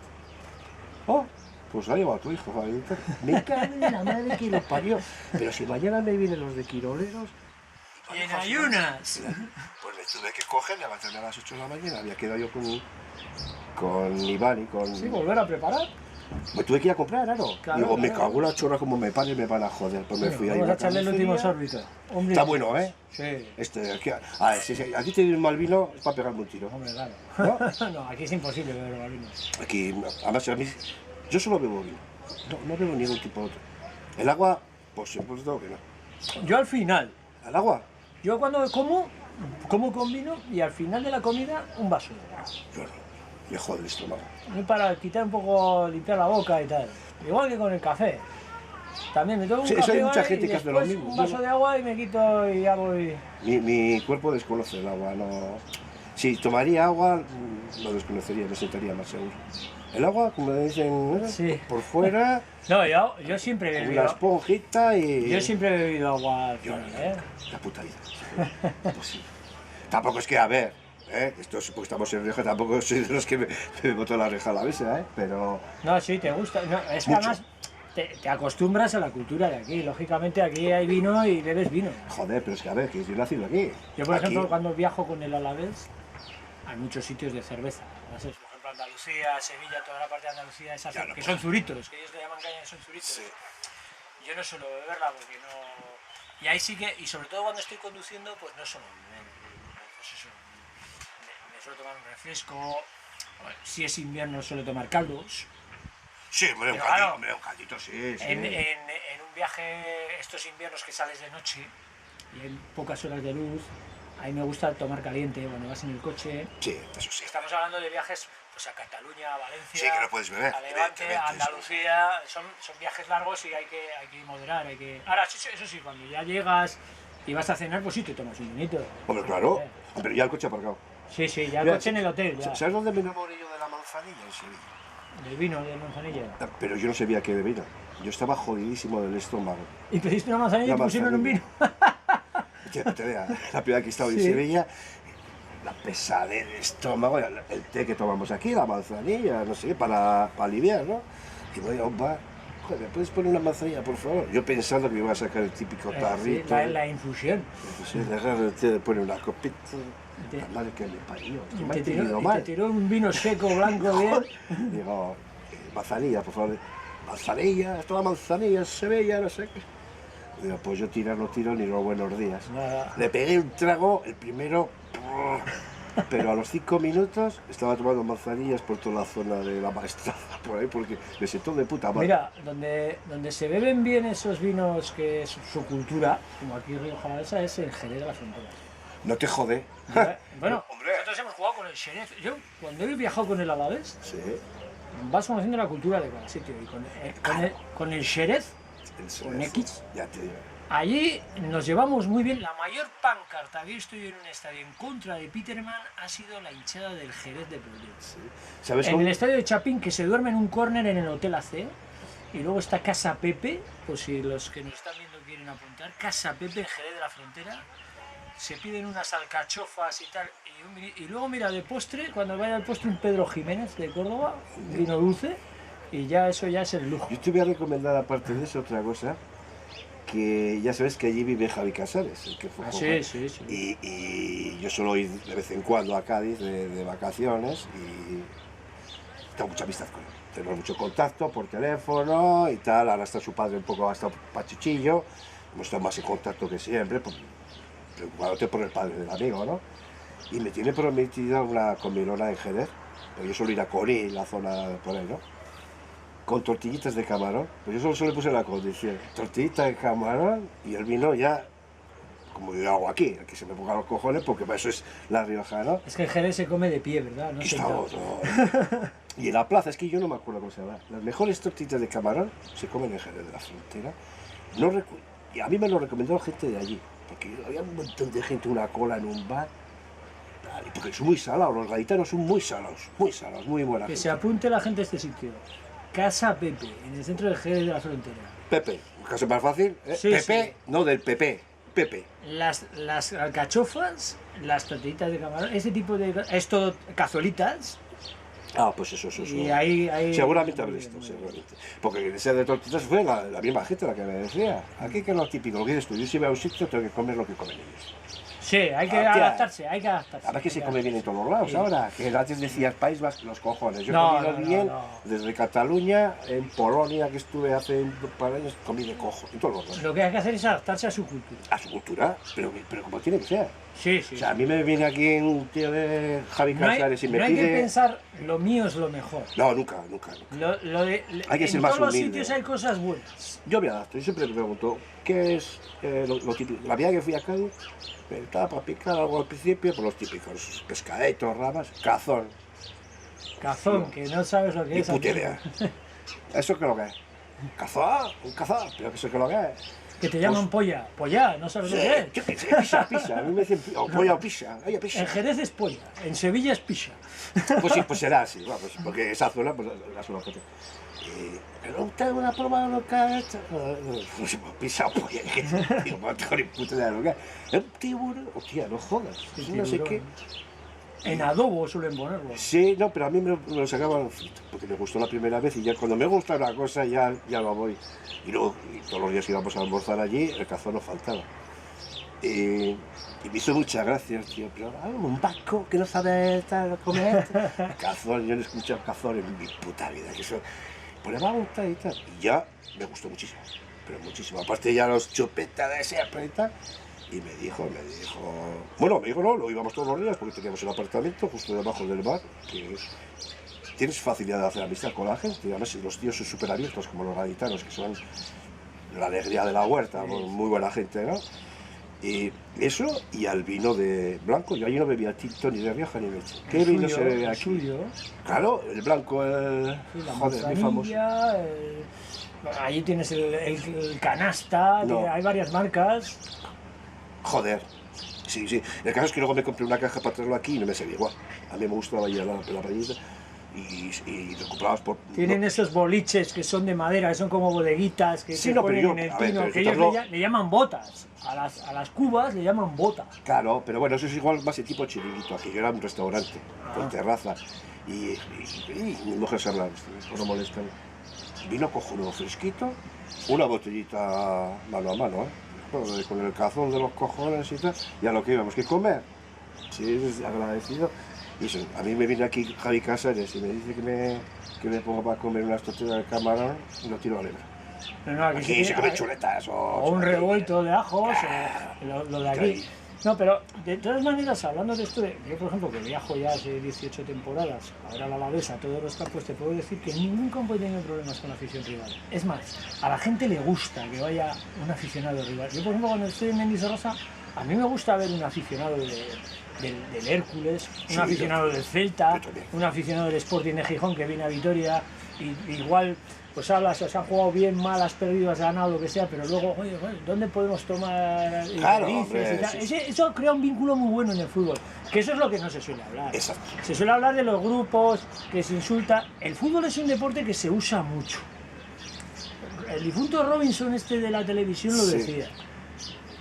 Oh, pues la lleva a tu hijo, ¿vale? Me cago en la madre que lo parió, pero si mañana me vienen los de quiroleros, Y en ayunas. pues me tuve que coger, levantarme a las 8 de la mañana, había quedado yo con Iván y con... Sí, volver a preparar. Me tuve que ir a comprar, claro. Claro, Digo, me claro. cago en la chorra como me paren, me van a joder. Pues me fui ahí. Vamos a a echarle el último carnicería. sorbito. Hombre, Está bueno, ¿eh? Sí. Este, aquí, a ver, si aquí te doy un mal vino, es para pegarme un tiro. Hombre, claro. ¿No? No, aquí es imposible beber galinos. Aquí, además, a mí, yo solo bebo vino. No bebo ningún tipo de otro. El agua, pues siempre tengo que no. Yo al final, ¿El agua? yo cuando como con vino y al final de la comida un vaso de agua. Yo no. Me jode el estómago. Y para quitar un poco, limpiar la boca y tal. Igual que con el café. También me tomo un Sí, eso café hay mucha ¿vale? gente Y que hace lo después mismo. un vaso de agua y me quito y ya voy. Mi cuerpo desconoce el agua, no... Si tomaría agua, lo desconocería, me sentaría más seguro. El agua, como dicen, ¿no? Sí. Por fuera, No, yo siempre he una bebido. esponjita y... Yo siempre he bebido agua al Yo final, no, ¿eh? la puta vida. Imposible. Tampoco es que, a ver, esto es porque estamos en Rioja, tampoco soy de los que me bebo toda la Rioja a la mesa, pero... No, sí, te gusta. No, es que Mucho. además te acostumbras a la cultura de aquí. Lógicamente aquí hay vino y bebes vino. Joder, pero es que, a ver, que yo he nacido aquí. Yo, por Aquí- ejemplo, cuando viajo con el Alavés, hay muchos sitios de cerveza. ¿No? Por ejemplo, Andalucía, Sevilla, toda la parte de Andalucía, esas Ya, no, que pues. son zuritos, que ellos le llaman caña que son zuritos. Sí. Yo no suelo beberla porque no... Y ahí sí que, y sobre todo cuando estoy conduciendo, pues no suelo beber. Pues eso, me suelo tomar un refresco. Si es invierno suelo tomar caldos. Sí, hombre, Pero claro, un caldito, sí, sí. En un viaje, estos inviernos que sales de noche, y hay pocas horas de luz, a mí me gusta tomar caliente cuando vas en el coche. Sí, eso sí. Estamos hablando de viajes pues, a Cataluña, a Valencia, Sí, que no puedes beber, a Levante, evidentemente, a Andalucía. Son viajes largos y hay que moderar. Ahora, eso sí, cuando ya llegas y vas a cenar, pues sí te tomas un vinito. Hombre, claro. Pero ya el coche aparcado. Sí, ya el Mira, coche en el hotel. Ya. ¿Sabes dónde me enamoré yo de la manzanilla? En Sevilla. Del vino, de manzanilla. Pero yo no sabía qué bebida. Yo estaba jodidísimo del estómago. ¿Y pediste una manzanilla y Una te pusieron un vino? La primera que he estado en Sevilla, la pesadez de estómago, el té que tomamos aquí, la manzanilla, no sé, para aliviar, ¿no? Y voy a un bar, joder, ¿me puedes poner una manzanilla, por favor? Yo pensando que me iba a sacar el típico tarrito. Sí, la infusión. Sí, le té, pone una copita. La madre que le parió, que me ha tenido mal. Te tiró un vino seco, blanco, bien. Digo, manzanilla, por favor. Manzanilla, toda manzanilla, Sevilla, no sé qué. Digo, pues yo tirar no tiro ni los buenos días. Nada. Le pegué un trago, el primero, pero a los 5 minutos estaba tomando manzanillas por toda la zona de la Maestrada, por ahí, porque me sentó de puta madre. Mira, donde se beben bien esos vinos que es su cultura, como aquí en Rioja Alavesa, es en Jerez de la Frontera. No te jode. Bueno, Hombre. nosotros hemos jugado con el Jerez. Yo, cuando he viajado con el Alavés, Sí, vas conociendo la cultura de cada sitio. Y con el Jerez, con X, ya te digo. allí nos llevamos muy bien. La mayor pancarta que he visto yo en un estadio en contra de Peterman ha sido la hinchada del Jerez de Prodets. ¿Sabes En cómo? el estadio de Chapín, que se duerme en un córner en el Hotel AC. Y luego está Casa Pepe, pues si los que nos están viendo quieren apuntar, Casa Pepe en Jerez de la Frontera. Se piden unas alcachofas y tal. Y luego, mira, de postre, cuando vaya al postre, un Pedro Jiménez de Córdoba, un vino dulce. Y ya eso ya es el lujo. Yo te voy a recomendar, aparte de eso, otra cosa, que ya sabes que allí vive Javi Casares, el que fue joven. Sí. Y yo suelo ir de vez en cuando a Cádiz de vacaciones y tengo mucha amistad con él. Tenemos mucho contacto por teléfono y tal. Ahora está su padre un poco hasta pachuchillo. Hemos estado más en contacto que siempre, preocupándote por el padre del amigo, ¿no? Y me tiene prometido una comilona en Jerez, porque yo suelo ir a Corí, la zona por ahí, ¿no? Con tortillitas de camarón, pues yo solo le puse la condición, tortillita de camarón y el vino ya, como yo hago aquí, que se me pongan los cojones, porque para eso es La Rioja, ¿no? Es que en Jerez se come de pie, ¿verdad? No Y sentado. y en la plaza, es que yo no me acuerdo cómo se llama, las mejores tortillitas de camarón se comen en Jerez de la Frontera. No y a mí me lo recomendó gente de allí, porque había un montón de gente, una cola en un bar, y porque son muy salados, los gaditanos son muy salados, muy buena Que gente. se apunte la gente a este sitio. Casa Pepe, en el centro de Jerez de la Frontera. Pepe, un caso más fácil, ¿eh? Sí, Pepe, sí. no del PP, Pepe. Las alcachofas, las tortillitas de camarón, ese tipo de... Esto, cazuelitas. Ah, pues eso. Y ahí Seguramente muy habré bien, visto, muy bien. seguramente. Porque en ese de tortitas fue la misma gente la que me decía. Aquí que es lo típico, lo que dices tú, yo si voy a un sitio tengo que comer lo que comen ellos. Sí, hay que Hostia. adaptarse, hay que adaptarse. Además que se hay come bien en todos los lados Sí. ahora, que antes decías País Vasco, los cojones. Yo No, he comido no, bien no. desde Cataluña, en Polonia, que estuve hace un par de años, comí de cojo, en todos los lados. Lo que hay que hacer es adaptarse a su cultura. A su cultura, pero como tiene que ser. Sí. O sea, a mí me viene aquí un tío de Javi No hay, Casares y me no hay pide... que pensar lo mío es lo mejor. No, nunca. Hay que ser en más todos los humilde. sitios hay cosas buenas. Yo me adapto, yo siempre me pregunto, ¿qué es lo típico? La vida que fui a Cádiz, me estaba para picar algo al principio, por los típicos, pescadetos, ramas, cazón, Cazón, que no sabes lo que y es. puta idea. ¿Eso qué es lo que es? ¿Cazón? ¿Un cazón? ¿Pero qué es lo que es? Que te llaman polla. Polla, no sabes lo que es. Yo qué sé, pisa, a mí me dicen, o polla o pisa, oye, pisa. En Jerez es polla, en Sevilla es pisa. Pues sí, pues será así, bueno, pues, porque esa zona, pues la zona que pero usted una prueba local, pues pisa o polla, digo, no tengo ni puta idea de lo que es. Es un tiburón, hostia, no jodas, Sí, no sé tiburón. qué. En adobo suelen ponerlo. Sí, no, pero a mí me lo sacaban frito, porque me gustó la primera vez y ya cuando me gusta una cosa ya lo voy. Y luego, y todos los días íbamos a almorzar allí, el cazón no faltaba. Y me hizo muchas gracias, tío, pero un vasco que no sabe comer. Cazón, yo no he escuchado cazón en mi puta vida, que eso, pues le va a gustar y tal. Y ya me gustó muchísimo, pero muchísimo. Aparte ya los chupetas de siempre y tal. Y me dijo, bueno, me dijo no, lo íbamos todos los días porque teníamos el apartamento justo debajo del bar, que tienes facilidad de hacer amistad con la gente, y además los tíos son súper abiertos, como los gaditanos, que son la alegría de la huerta, muy buena gente, ¿no? Y eso y al vino de blanco. Yo allí no bebía tinto ni de Rioja ni leche. ¿Qué El vino suyo, se bebe el aquí? suyo. Claro, el blanco, Sí, la joder, muy famoso. manzanilla, allí tienes el canasta, No. hay varias marcas. Joder. Sí, sí. El caso es que luego me compré una caja para traerlo aquí y no me sabía igual. A mí me gustaba ya la paellita y lo comprabas por... Tienen no. esos boliches que son de madera, que son como bodeguitas que Sí, se no, pero ponen yo- en el a ver, pino, pero que yo ellos te hablo- le llaman botas. A las cubas le llaman botas. Claro, pero bueno, eso es igual más de tipo chiringuito. Aquello era un restaurante con Ah. terraza. Y mi mujer se habla, por no molestar. Vino cojonudo fresquito, una botellita mano a mano, ¿eh? Joder, con el cazón de los cojones y tal, y a lo que íbamos que comer. Sí, es agradecido. Y eso, a mí me viene aquí Javi Casares y me dice que me ponga para comer unas tortillas de camarón y lo tiro a la lebra. Pero no, aquí Aquí se comen hay- chuletas o un revuelto de ajos, o lo de aquí. ahí. No, pero de todas maneras, hablando de esto, yo por ejemplo, que viajo ya hace 18 temporadas, ahora a la Alavés, a todos los campos, te puedo decir que en ningún campo he tenido problemas con la afición rival. Es más, a la gente le gusta que vaya un aficionado rival. Yo, por ejemplo, cuando estoy en Mendizorroza, a mí me gusta ver un aficionado del Hércules, un Sí, aficionado del Celta, yo también. un aficionado del Sporting de Gijón que viene a Vitoria, y igual pues hablas, os han jugado bien, mal, has perdido, has ganado, lo que sea, pero luego, oye, ¿dónde podemos tomar Claro, dices hombre, y tal? sí, sí. Eso crea un vínculo muy bueno en el fútbol, que eso es lo que no se suele hablar. Exacto. Se suele hablar de los grupos, que se insulta. El fútbol es un deporte que se usa mucho. El difunto Robinson este de la televisión lo Sí. decía,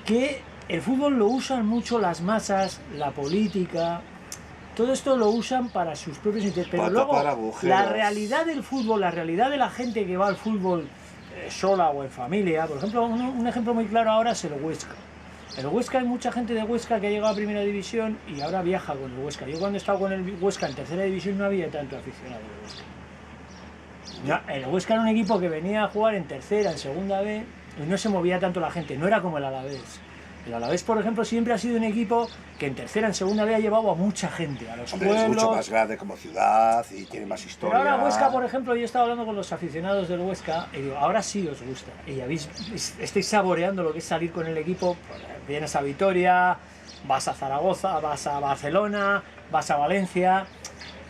que el fútbol lo usan mucho las masas, la política, todo esto lo usan para sus propios intereses, pero Para luego tapar agujeros. la realidad del fútbol, la realidad de la gente que va al fútbol sola o en familia, por ejemplo, un ejemplo muy claro ahora es el Huesca. El Huesca, hay mucha gente de Huesca que ha llegado a Primera División y ahora viaja con el Huesca. Yo cuando he estado con el Huesca en Tercera División no había tanto aficionado del Huesca. Ya, el Huesca era un equipo que venía a jugar en Tercera, en Segunda B, y no se movía tanto la gente, no era como el Alavés. El Alavés, por ejemplo, siempre ha sido un equipo que en Tercera, en Segunda B ha llevado a mucha gente, a los Hombre, es pueblos. mucho más grande como ciudad y tiene más Pero historia. ahora Huesca, por ejemplo, yo he estado hablando con los aficionados del Huesca y digo, ahora sí os gusta. Y estáis saboreando lo que es salir con el equipo, vienes a Vitoria, vas a Zaragoza, vas a Barcelona, vas a Valencia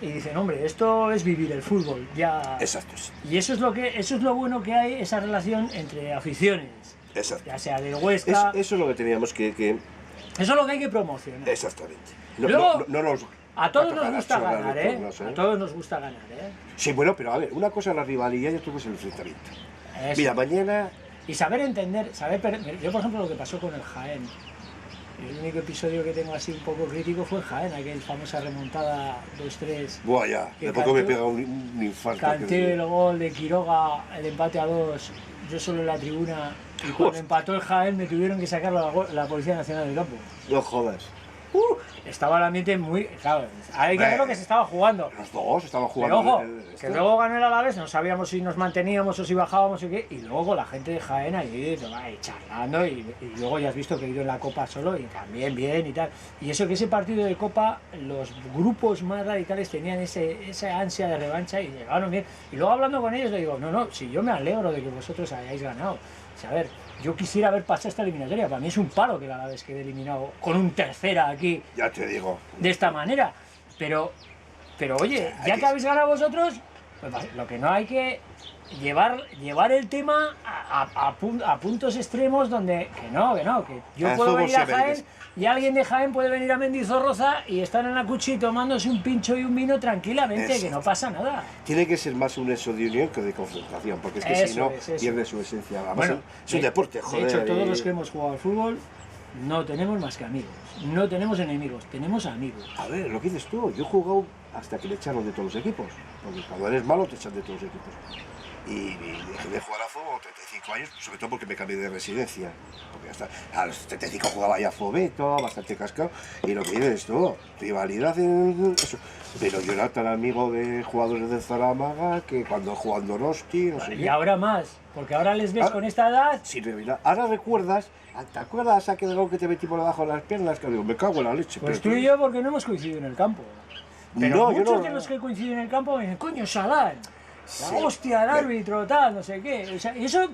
y dicen, hombre, esto es vivir el fútbol, ya. Exacto, Y eso es lo bueno que hay, esa relación entre aficiones, exacto. ya sea del Huesca, Eso es lo que teníamos que eso es lo que hay que promocionar. exactamente. No, Luego, no nos A todos nos tocar gusta chorrar de ganar, ¿eh? turnos, A todos nos gusta ganar, ¿eh? Sí, bueno, pero a ver, una cosa es la rivalidad y otra cosa es el enfrentamiento. Eso. Mira, mañana... Y saber entender, yo por ejemplo lo que pasó con el Jaén, el único episodio que tengo así un poco crítico fue el Jaén, aquella famosa remontada 2-3. Buah, ya, Que de poco me cantó- pega un infarto. Canté el gol de Quiroga, el empate a 2, yo solo en la tribuna, y cuando Hostia. empató el Jaén me tuvieron que sacar la Policía Nacional del campo. No jodas. Estaba el ambiente muy... Claro, hay que ver lo que se estaba jugando. Los dos estaban Pero jugando. ojo, que luego ganó el Alavés, no sabíamos si nos manteníamos o si bajábamos y qué, y luego la gente de Jaén ahí charlando y luego ya has visto que he ido en la Copa solo y también bien y tal. Y eso que ese partido de Copa, los grupos más radicales tenían esa ansia de revancha y llegaron bien. Y luego hablando con ellos le digo, no, si yo me alegro de que vosotros hayáis ganado. O sea, a ver, yo quisiera haber pasado esta eliminatoria, para mí es un palo que el Alavés quede eliminado con un Tercera aquí Ya te digo. de esta manera. Pero oye, ya que habéis ganado vosotros, pues lo que no hay que llevar el tema a puntos extremos donde que no, que yo El puedo fútbol venir a se ve Jaén que y alguien de Jaén puede venir a Mendizorroza y estar en la cuchi tomándose un pincho y un vino tranquilamente, Eso. que no pasa nada. Tiene que ser más un eso de unión que de confrontación, porque es que si Eso no, es, eso. pierde su esencia. Además, Bueno, es un deporte, joder. De hecho, todos y- los que hemos jugado al fútbol no tenemos más que amigos, no tenemos enemigos, tenemos amigos. A ver, lo que dices tú, yo he jugado hasta que le echaron de todos los equipos. Porque cuando eres malo te echan de todos los equipos. Y dejé de jugar a fútbol a 35 años, sobre todo porque me cambié de residencia. Porque hasta a los 75 jugaba ya Fobeto, bastante cascado. Y lo que dices tú, rivalidad en eso. Pero yo era tan amigo de jugadores de Zaramaga que cuando jugando Donosti, no sé Y qué. ahora más, porque ahora les ves Ah. con esta edad. Sin rivalidad. Ahora recuerdas, ¿te acuerdas aquel gol que te metí por debajo de las piernas? Que digo, me cago en la leche. Pues pero tú y yo porque no hemos coincidido en el campo. Pero No, yo muchos no. de los que coinciden en el campo me dicen, coño, Salán, la Sí. hostia, el árbitro, tal, no sé qué. O sea, y eso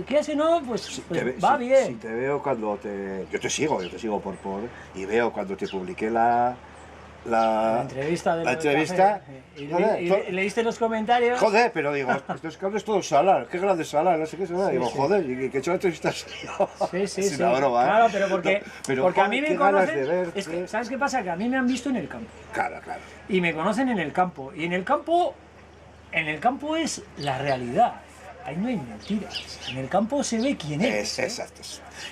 quieras que no, pues, Si pues te ve- va si- bien. si te veo cuando te... Yo te sigo por... Y veo cuando te publiqué la La entrevista de la lo del entrevista. café. Y Joder, leíste los comentarios. joder, pero digo, estos cabros todos Salar, qué grande Salar, no sé qué Salar. Sí, Digo, sí. joder, y que he hecho la entrevista Sí, sí, es sí. una broma, ¿eh? Claro, pero porque, No, pero, porque a joder, mí me qué ganas conocen. de verte. Es que, ¿sabes qué pasa? Que a mí me han visto en el campo. Claro, claro. Y me conocen en el campo. Y en el campo es la realidad. Ahí no hay mentiras. En el campo se ve quién es. Exacto.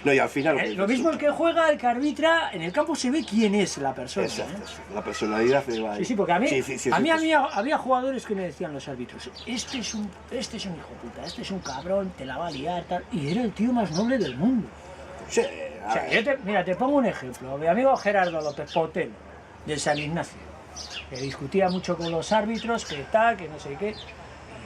No, y al final... Lo mismo el que juega, el que arbitra, en el campo se ve quién es la persona. Exacto, ¿eh? la personalidad se va ahí. Sí, sí, porque a mí, Sí, a mí pues, había jugadores que me decían los árbitros, este es un hijo puta, este es un cabrón, te la va a liar, tal. Y era el tío más noble del mundo. sí, O sea, mira, te pongo un ejemplo. Mi amigo Gerardo López Potelo, de San Ignacio, que discutía mucho con los árbitros, que tal, que no sé qué.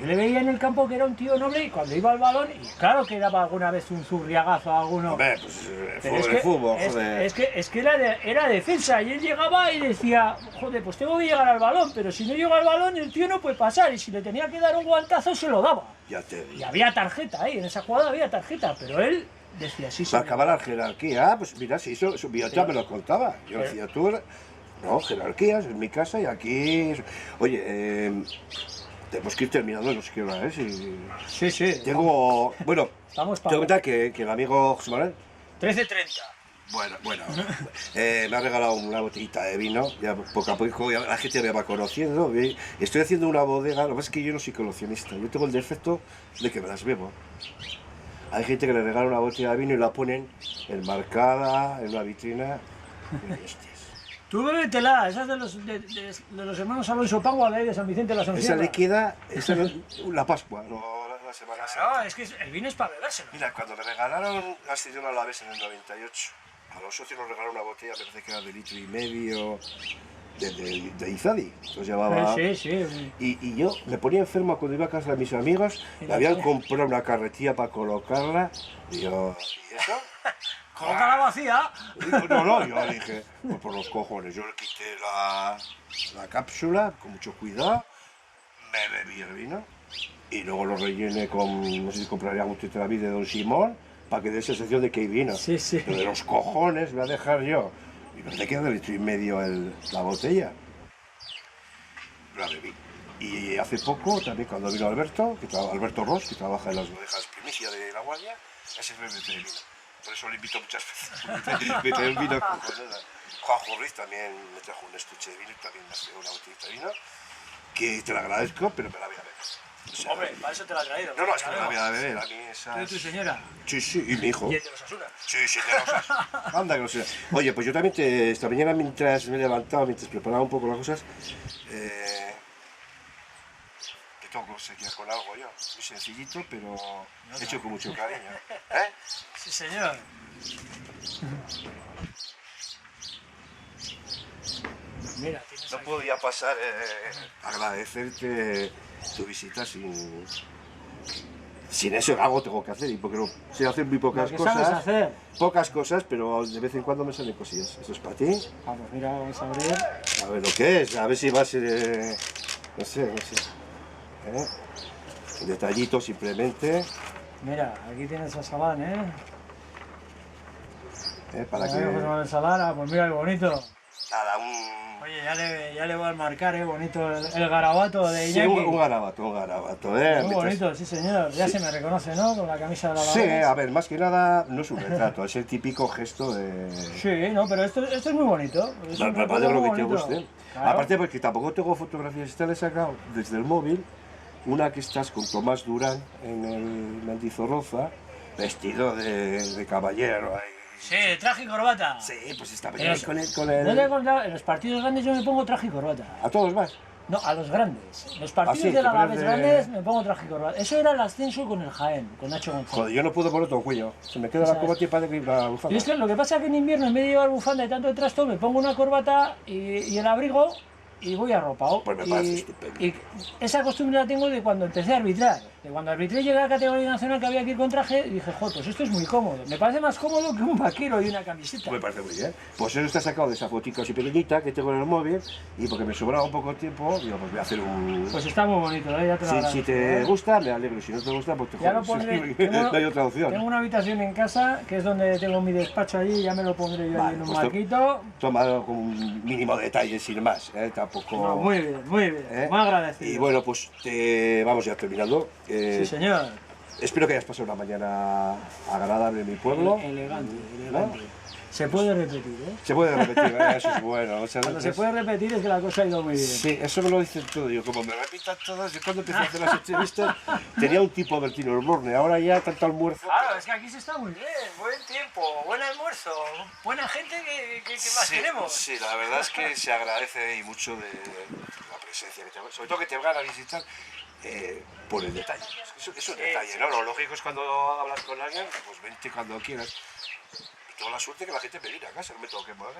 Yo le veía en el campo que era un tío noble y cuando iba al balón, y claro que daba alguna vez un zurriagazo a alguno. hombre, pues Pero fútbol, fútbol, joder. es que era defensa y él llegaba y decía, joder, pues tengo que llegar al balón, pero si no llego al balón el tío no puede pasar y si le tenía que dar un guantazo se lo daba. Ya te digo. Y había tarjeta ahí, en esa jugada había tarjeta, pero él decía, sí, Para sí. acabar la jerarquía, pues mira, si eso ya me lo contaba. Yo Pero- decía, tú, no, jerarquías en mi casa y aquí. Oye, tenemos que ir terminando, no sé qué hora es. Sí, sí. Tengo. Bueno, Estamos te cuenta que el amigo José Manuel. 13:30. Bueno, me ha regalado una botellita de vino, ya poco a poco ya la gente me va conociendo. Estoy haciendo una bodega, lo que pasa es que yo no soy coleccionista, yo tengo el defecto de que me las bebo. Hay gente que le regala una botella de vino y la ponen enmarcada en una vitrina. Y hostias. Tú bébetela, esa es de los hermanos Alonso Pagua de ahí de San Vicente de la Esa Sonsierra. le queda, esa no- la Pascua, no, la Semana Santa. Claro, es que el vino es para bebérselo. Mira, cuando me regalaron Astillero Alavés en el 98, a los socios nos regalaron una botella, me parece que era de litro y medio, de Izadi, los llevaba. Sí, sí. Y yo me ponía enfermo cuando iba a casa de mis amigos, me habían comprado una carretilla para colocarla, y yo, ¿y eso? Colócala vacía. No, yo dije, pues por los cojones, yo le quité la cápsula con mucho cuidado, me bebí el vino y luego lo rellené con, no sé si compraría un tetraví de Don Simón para que dé sensación de que hay vino. Sí, sí. Pero de los cojones voy a dejar yo. Y me queda de litro y medio la botella. La bebí. Y hace poco, también cuando vino Alberto, Alberto Ross, que trabaja en las bodegas Primicia de La Guardia, ese me mete vino. Por eso le invito muchas veces. Me trae un vino con cosas. Juanjo Ruiz también me trajo un estuche de vino y también me trajo una botellita de vino. Que te la agradezco, pero me la voy a beber. O sea, Hombre, para eso te la he traído. no, es que me la voy a beber. A mí esa. ¿Tú y tu señora? Sí, y mi hijo. ¿Y el de los Asuras? Sí, de rosas. Anda que no sé. Oye, pues yo también esta mañana mientras me he levantado, mientras preparaba un poco las cosas, que tengo que seguir con algo yo. Muy sencillito, pero hecho con mucho cariño. ¿Eh? Sí, señor. Mira, tienes No aquí. podía pasar agradecerte tu visita sin eso. Algo tengo que hacer, y porque no sé hacer muy pocas Lo que sabes cosas. hacer. Pocas cosas, pero de vez en cuando me salen cosillas. Eso es para ti. Ah, pues mira, vamos a abrir. A ver lo que es, a ver si va a ser. No sé. Un detallito simplemente, Mira, aquí tienes a Salán, ¿eh? para Ahí, José que. Manuel Salán, pues mira qué bonito. Nada, un. Oye, ya le voy a marcar, bonito el garabato de Sí, Iñaki. un garabato, Muy Mientras- bonito, sí señor. Ya se me reconoce, ¿no? Con la camisa de la Sí, Alavés. a ver, más que nada, no es un retrato, es el típico gesto de. Sí, no, pero esto es muy bonito. Es un Me retrato alegro muy que te bonito. guste. Claro. Aparte, porque tampoco tengo fotografías, esta le he sacado desde el móvil, una que estás con Tomás Durán en el Mendizorroza, vestido de caballero. Ahí. Sí, traje y corbata. Sí, pues está Pero con el. no te he contado, en los partidos grandes yo me pongo traje y corbata. A todos más. No, a los grandes. Los partidos sí, de te la pones Alavés de- grandes me pongo traje y corbata. Eso era el ascenso con el Jaén, con Nacho González. Joder, yo no puedo poner todo el cuello. Se me queda la ¿Sabes? corbata y parece que una Y bufanda. es que lo que pasa es que en invierno, en vez de llevar bufanda y tanto trasto, me pongo una corbata y el abrigo y voy arropado. Pues me parece estupendo. Y esa costumbre la tengo de cuando empecé a arbitrar. De cuando arbitré llegué a la categoría nacional que había que ir con traje, dije, joder, pues esto es muy cómodo. Me parece más cómodo que un vaquero y una camiseta. Me parece muy bien. Pues eso está sacado de esa fotica así pequeñita que tengo en el móvil y porque me sobraba un poco de tiempo, digo, pues voy a hacer un... Pues está muy bonito, ya te lo Si agradezco, te gusta, me alegro. Si no te gusta, pues te Ya lo jodes. pondré. No hay otra opción. Tengo una habitación en casa, que es donde tengo mi despacho allí, ya me lo pondré yo Vale, ahí en un pues marquito. Toma con un mínimo de detalle, sin más. Tampoco... No, muy bien, muy bien. Muy agradecido. Y bueno, pues vamos ya terminando. Sí, señor. Espero que hayas pasado una mañana agradable en mi pueblo. Elegante, elegante. Se puede repetir, ¿eh? Se puede repetir, eso es bueno. Muchas Cuando se veces- puede repetir es que la cosa ha ido muy bien. Sí, eso me lo dicen todo. Yo, como me repitan todas, yo cuando empecé a hacer las entrevistas tenía un tipo Bertino Osborne, ahora ya tanto almuerzo. Claro, es que aquí se está muy bien, buen tiempo, buen almuerzo, buena gente que más Sí, queremos. sí, la verdad es que se agradece y mucho de la presencia que te sobre todo que te van a visitar por el detalle. Es un detalle, ¿no? Lo lógico es cuando hablas con alguien, pues vente cuando quieras. Y tengo la suerte que la gente me viene a casa, no me tengo que mover.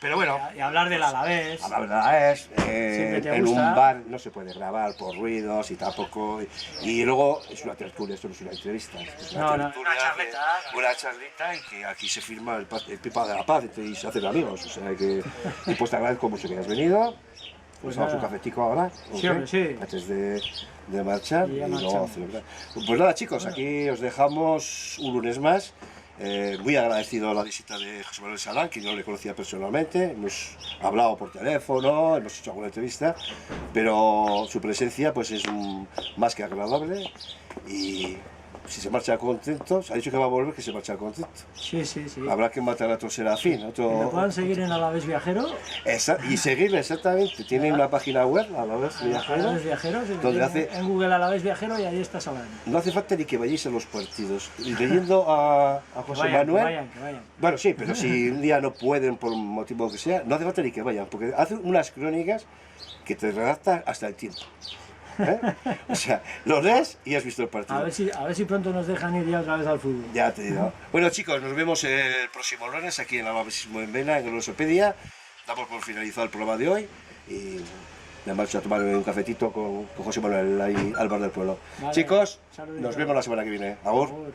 Pero bueno, Y hablar del Alavés. la verdad es, Siempre te en un gusta. bar no se puede grabar por ruidos y tampoco. Y luego es una tertulia, esto no es una entrevista. Es una No, no, tertulia, una charleta. una charlita y que aquí se firma el pipa de la paz y se hacen amigos. O sea que. Y pues te agradezco mucho que hayas venido. Pues vamos a un nada. cafetico ahora, Sí, hombre, sí. antes de marchar Y y ya luego marchamos. celebrar. Pues nada chicos, aquí os dejamos un lunes más. Muy agradecido a la visita de José Manuel Salán, que no le conocía personalmente, hemos hablado por teléfono, hemos hecho alguna entrevista, pero su presencia pues es más que agradable y si se marcha contento, se ha dicho que va a volver, que se marcha contento. Sí, sí, sí. Habrá que matar a otro serafín, Que me otro... puedan seguir en Alavés Viajero. Y seguirle exactamente, tiene una página web, a la vez viajero, Alavés Viajero, se donde meten hace... en Google Alavés Viajero y ahí está Salán. No hace falta ni que vayáis a los partidos. Y leyendo a José Manuel... Que vayan. Bueno, sí, pero si un día no pueden por un motivo que sea, no hace falta ni que vayan, porque hace unas crónicas que te redacta hasta el tiempo. ¿Eh? O sea, lo lees y has visto el partido. A ver si pronto nos dejan ir ya otra vez al fútbol. Ya te digo. Bueno chicos, nos vemos el próximo lunes aquí en Alavesismo en Vena, en Glosopedia. Damos por finalizado el programa de hoy y me marcho a tomar un cafetito con José Manuel ahí al bar del pueblo. Vale, Chicos, saludito. nos vemos la semana que viene. Agur. Por favor.